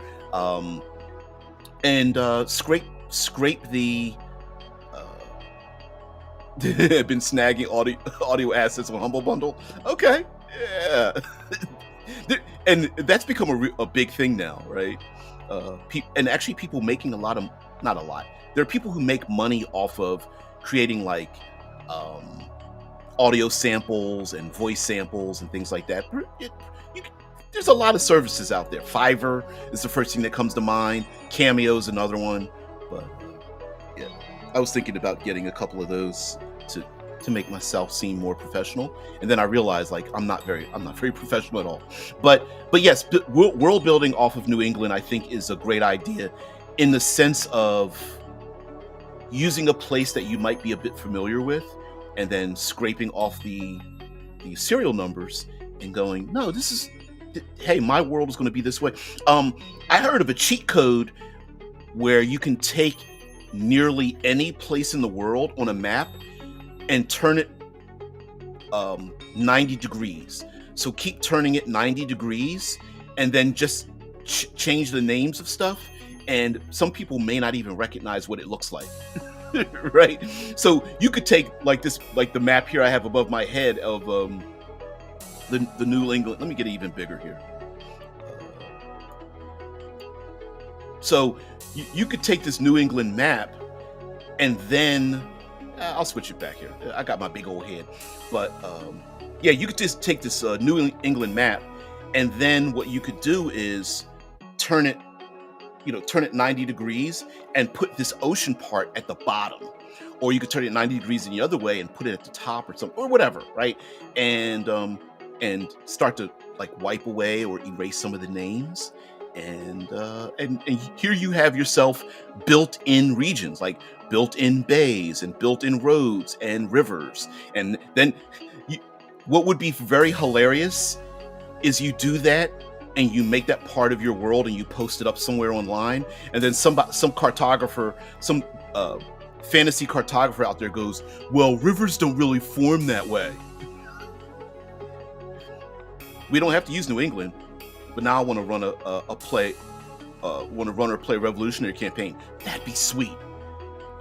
and scrape the. Been snagging audio assets on Humble Bundle. Okay, yeah, and that's become a big thing now, right? And actually, people making not a lot. There are people who make money off of creating, like, audio samples and voice samples and things like that. There's a lot of services out there. Fiverr is the first thing that comes to mind. Cameo is another one. But yeah, I was thinking about getting a couple of those to make myself seem more professional. And then I realized, like, I'm not very professional at all. But yes, world building off of New England, I think, is a great idea, in the sense of using a place that you might be a bit familiar with, and then scraping off the serial numbers and going, no, hey, my world is going to be this way. I heard of a cheat code where you can take nearly any place in the world on a map and turn it 90 degrees. So keep turning it 90 degrees, and then just change the names of stuff, and some people may not even recognize what it looks like. Right? So you could take, like the map here I have above my head of the New England. Let me get it even bigger here. So you could take this New England map, and then I'll switch it back here. I got my big old head, but yeah, you could just take this New England map, and then what you could do is turn it 90 degrees and put this ocean part at the bottom, or you could turn it 90 degrees in the other way and put it at the top, or something, or whatever, right? And start to, like, wipe away or erase some of the names, and here you have yourself built-in regions, like built-in bays and built-in roads and rivers. And then what would be very hilarious is you do that and you make that part of your world and you post it up somewhere online, and then some cartographer, some fantasy cartographer out there goes, well, rivers don't really form that way. We don't have to use New England, but now I want to run a play, want to run or play revolutionary campaign. That'd be sweet.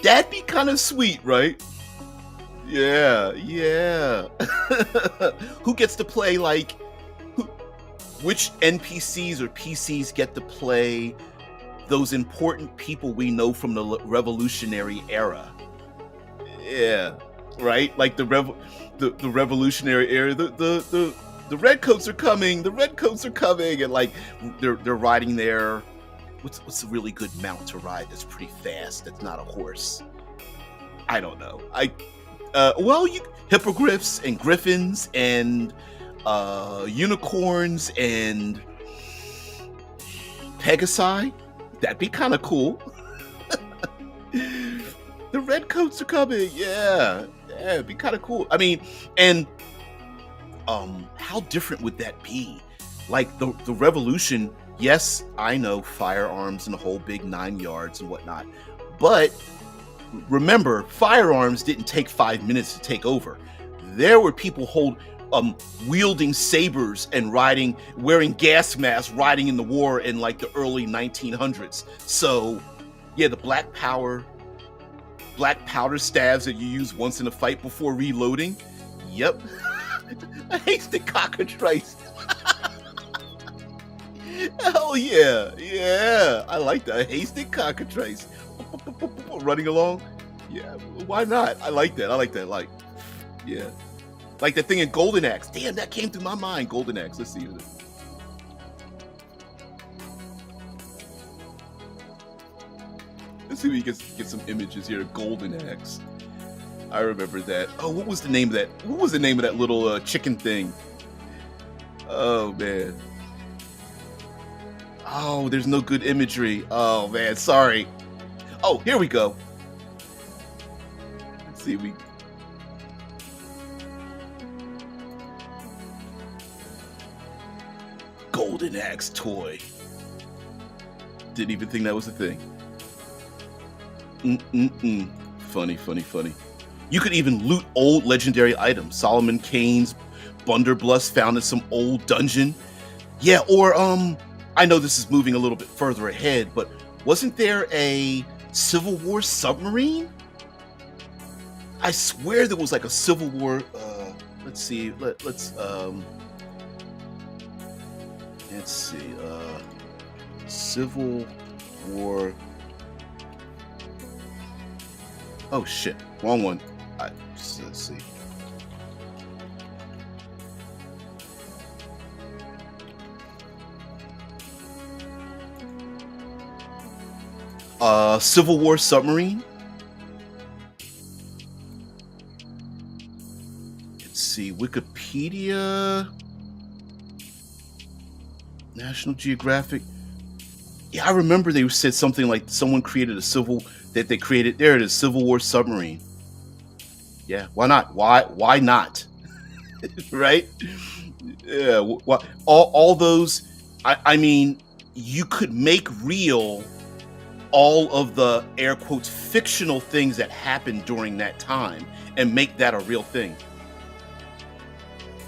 That'd be kind of sweet, right? Yeah. Who gets to play, like, which NPCs or PCs get to play those important people we know from the revolutionary era? Yeah, right? Like the revolutionary era, the redcoats are coming. The redcoats are coming, and, like, they're riding their what's a really good mount to ride that's pretty fast, that's not a horse? I don't know. Hippogriffs and griffins and unicorns and Pegasi. That'd be kind of cool. The redcoats are coming. Yeah, it'd be kind of cool. I mean, and how different would that be? Like the revolution. Yes, I know, firearms and the whole big 9 yards and whatnot, but remember, firearms didn't take 5 minutes to take over. There were people wielding sabers and wearing gas masks, riding in the war in, like, the early 1900s. So yeah, the black powder stabs that you use once in a fight before reloading. Yep. A hasty cockatrice. Hell yeah, yeah. I like that. Hasty cockatrice. Running along. Yeah, why not? I like that. I like that. Like, yeah. Like that thing in Golden Axe. Damn, that came through my mind. Golden Axe. Let's see. Let's see if we can get some images here. Golden Axe. I remember that. Oh, what was the name of that? What was the name of that little chicken thing? Oh man. Oh, there's no good imagery. Oh man, sorry. Oh, here we go. Let's see. We Golden Axe toy. Didn't even think that was a thing. Mm-mm-mm. Funny, funny, funny. You could even loot old legendary items. Solomon Kane's Blunderbuss found in some old dungeon. Yeah, or I know this is moving a little bit further ahead, but wasn't there a Civil War submarine? I swear there was like a Civil War. Let's see. Let's see. Civil War. Oh shit! Wrong one. Let's see. Civil War submarine. Let's see. Wikipedia. National Geographic. Yeah, I remember they said something like someone created that they created. There it is, Civil War submarine. Yeah, why not? Why not? Right? Yeah, all those. I mean, you could make real all of the air quotes fictional things that happened during that time and make that a real thing.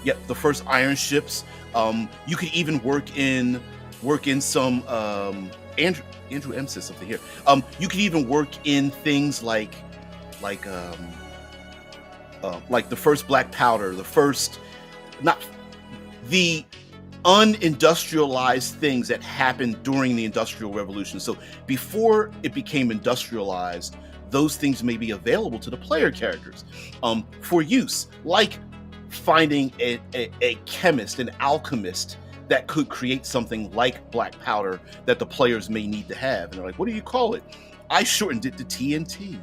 Yep, the first iron ships. You could even work in some Andrew M says something here. You could even work in things like the first black powder, the first not the unindustrialized things that happened during the Industrial Revolution. So before it became industrialized, those things may be available to the player characters for use, like finding a chemist, an alchemist that could create something like black powder that the players may need to have. And they're like, what do you call it? I shortened it to TNT.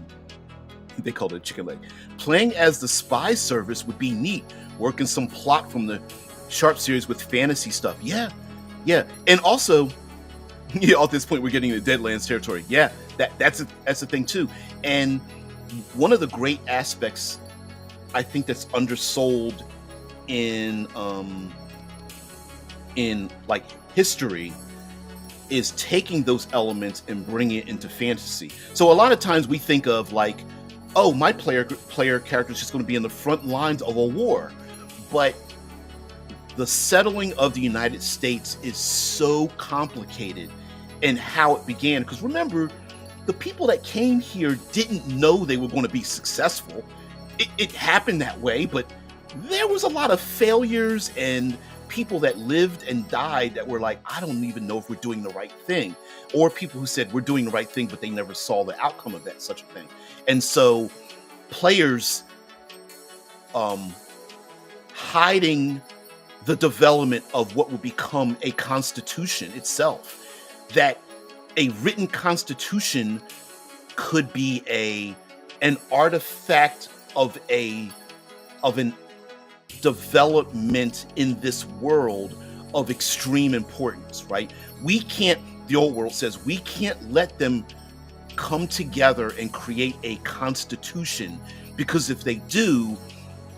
They called it a chicken leg. Playing as the spy service would be neat. Working some plot from the Sharp series with fantasy stuff. Yeah. And also, at this point we're getting into Deadlands territory. Yeah, that's a thing too. And one of the great aspects I think that's undersold in like history is taking those elements and bringing it into fantasy. So a lot of times we think of like, oh, my player character is just going to be in the front lines of a war, but the settling of the United States is so complicated and how it began. Because remember, the people that came here didn't know they were going to be successful. It happened that way, but there was a lot of failures and people that lived and died that were like, I don't even know if we're doing the right thing. Or people who said we're doing the right thing, but they never saw the outcome of that such a thing. And so players hiding the development of what would become a constitution itself, that a written constitution could be an artifact of an development in this world of extreme importance, right? The old world says we can't let them come together and create a constitution, because if they do,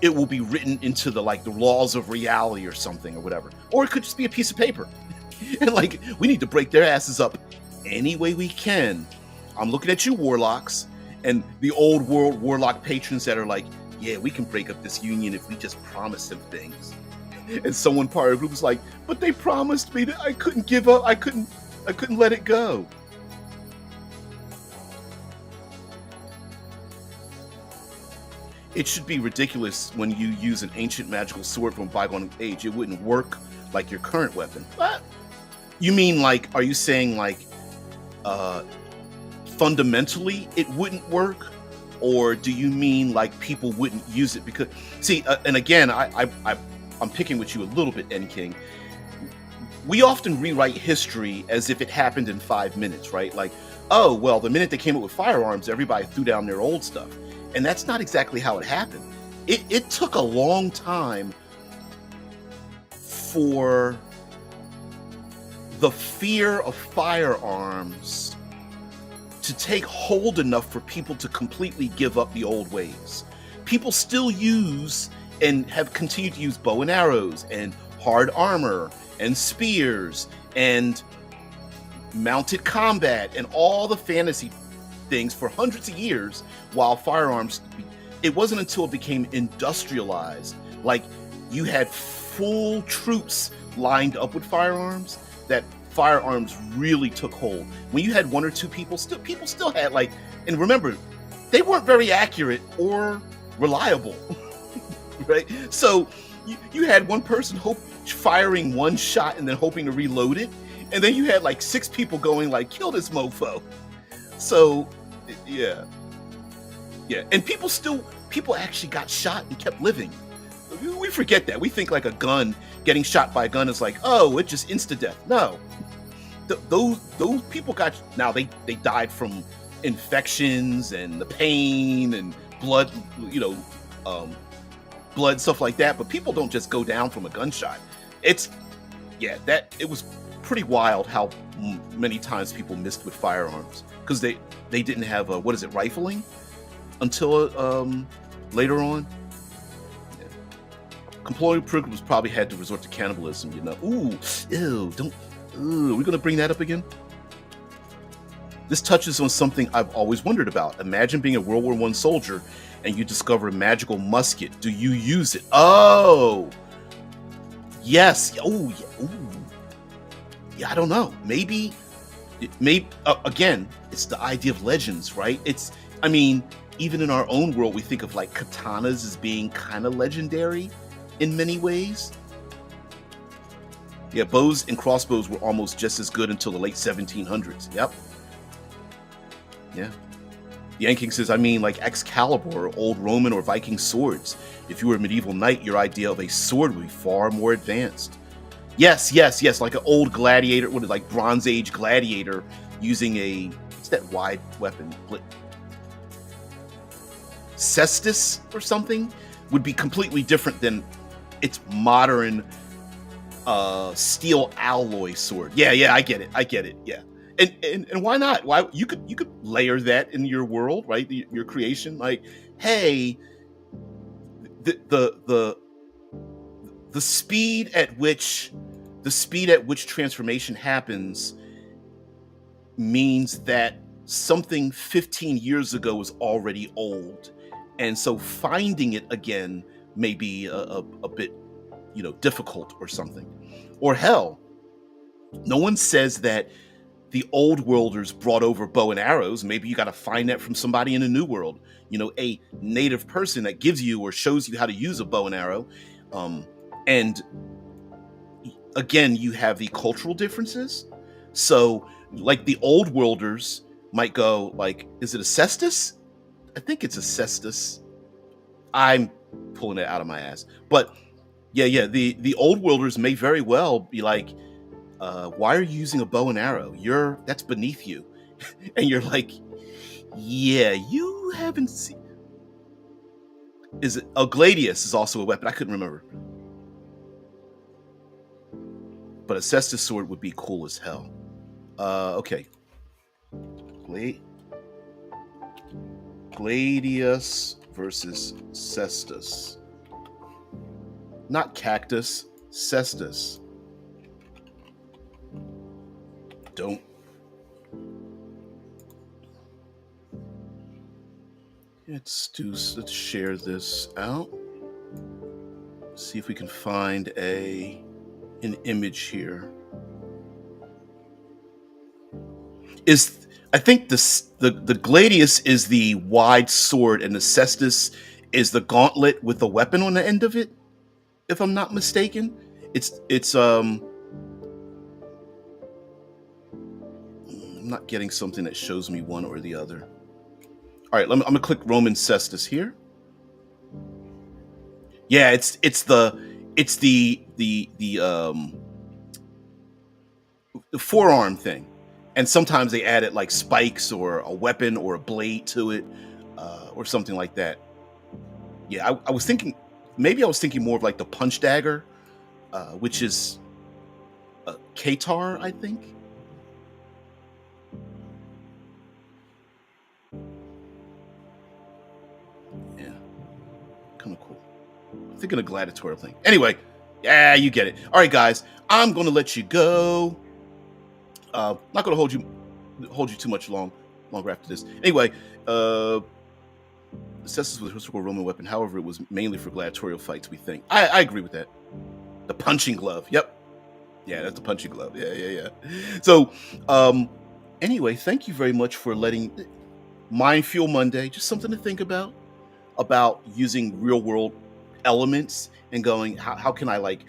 it will be written into the laws of reality or something or whatever. Or it could just be a piece of paper. And we need to break their asses up any way we can. I'm looking at you, warlocks, and the old world warlock patrons that are like, yeah, we can break up this union if we just promise them things. And someone part of the group was like, but they promised me that I couldn't give up. I couldn't let it go. It should be ridiculous when you use an ancient magical sword from a bygone age. It wouldn't work like your current weapon. But You mean like, are you saying like uh fundamentally it wouldn't work, or do you mean like people wouldn't use it because see and again I'm picking with you a little bit, N King. We often rewrite history as if it happened in 5 minutes, right? Like, oh well, the minute they came up with firearms, everybody threw down their old stuff, and that's not exactly how it happened. It took a long time for the fear of firearms to take hold enough for people to completely give up the old ways. People still use and have continued to use bow and arrows and hard armor and spears and mounted combat and all the fantasy things for hundreds of years, while firearms, it wasn't until it became industrialized, like you had full troops lined up with firearms, that firearms really took hold. When you had one or two people still had like, and remember, they weren't very accurate or reliable, right? So you had one person firing one shot and then hoping to reload it, and then you had like 6 people going like, kill this mofo. So yeah, and people actually got shot and kept living. We forget that. We think like a gun, getting shot by a gun is like, oh, it just insta death. No, those people got, now they died from infections and the pain and blood, blood, stuff like that. But people don't just go down from a gunshot. It was pretty wild how many times people missed with firearms because they didn't have rifling until later on. Comploring pilgrims probably had to resort to cannibalism, we're gonna bring that up again. This touches on something I've always wondered about. Imagine being a World War I soldier and you discover a magical musket. Do you use it? Oh, yes. Oh, yeah. Ooh. Yeah, I don't know. Maybe again, it's the idea of legends, right? Even in our own world, we think of like katanas as being kind of legendary in many ways. Yeah, bows and crossbows were almost just as good until the late 1700s. Yep. Yeah. Yanking says, like Excalibur or old Roman or Viking swords. If you were a medieval knight, your idea of a sword would be far more advanced. Yes, like an old gladiator, like Bronze Age gladiator using what's that wide weapon? Cestus or something would be completely different than its modern steel alloy sword. Yeah, I get it. Yeah. And why not? Why you could layer that in your world, right? Your creation, like, hey, the speed at which transformation happens means that something 15 years ago is already old, and so finding it again may be a bit difficult or something. Or hell, no one says that the old worlders brought over bow and arrows. Maybe you got to find that from somebody in the new world, a native person that gives you or shows you how to use a bow and arrow. And again, you have the cultural differences. So like the old worlders might go like, is it a cestus? I think it's a cestus. I'm pulling it out of my ass. But yeah, the old worlders may very well be like, why are you using a bow and arrow? That's beneath you. And you're like, yeah, you haven't seen. Is it a gladius is also a weapon? I couldn't remember. But a cestus sword would be cool as hell. Okay. Gladius versus cestus. Not cactus, cestus. Don't. Let's share this out. See if we can find an image here. I think the gladius is the wide sword, and the cestus is the gauntlet with the weapon on the end of it, if I'm not mistaken. It's I'm not getting something that shows me one or the other. All right, I'm gonna click Roman cestus here. Yeah, it's the forearm thing, and sometimes they added like spikes or a weapon or a blade to it, or something like that. Yeah, I was thinking maybe I was thinking more of like the punch dagger, which is Katar, I think. Yeah, kind of cool. I'm thinking of gladiatorial thing. Anyway, yeah, you get it. All right, guys, I'm gonna let you go. Not gonna hold you too much longer after this. Anyway, Cestus was a historical Roman weapon. However, it was mainly for gladiatorial fights. We think. I agree with that. The punching glove. Yep. Yeah, that's the punching glove. Yeah. So, anyway, thank you very much for letting Mind Fuel Monday just something to think about using real world elements and going how can I like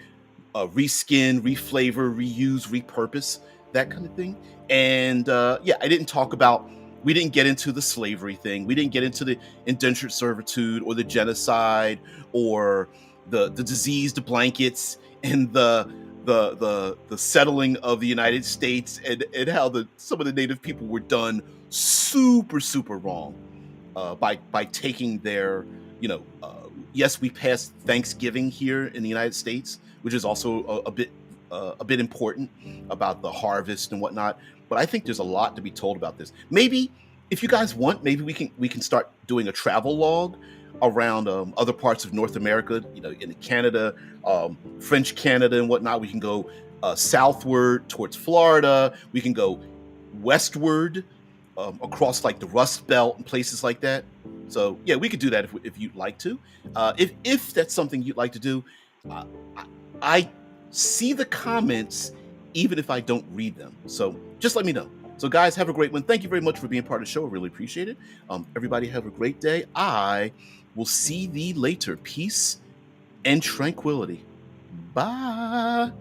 reskin, reflavor, reuse, repurpose, that kind of thing. And yeah, we didn't get into the slavery thing. We didn't get into the indentured servitude or the genocide or the disease, the blankets, and the settling of the United States and how some of the native people were done super wrong by taking their, yes, we passed Thanksgiving here in the United States, which is also a bit important about the harvest and whatnot. But I think there's a lot to be told about this. Maybe if you guys want, maybe we can start doing a travel log around other parts of North America, in Canada, French Canada and whatnot. We can go southward towards Florida. We can go westward across like the Rust Belt and places like that. So yeah, we could do that if you'd like to. If that's something you'd like to do, uh, I see the comments even if I don't read them. So just let me know. So guys, have a great one. Thank you very much for being part of the show. I really appreciate it. Everybody have a great day. I will see thee later. Peace and tranquility. Bye.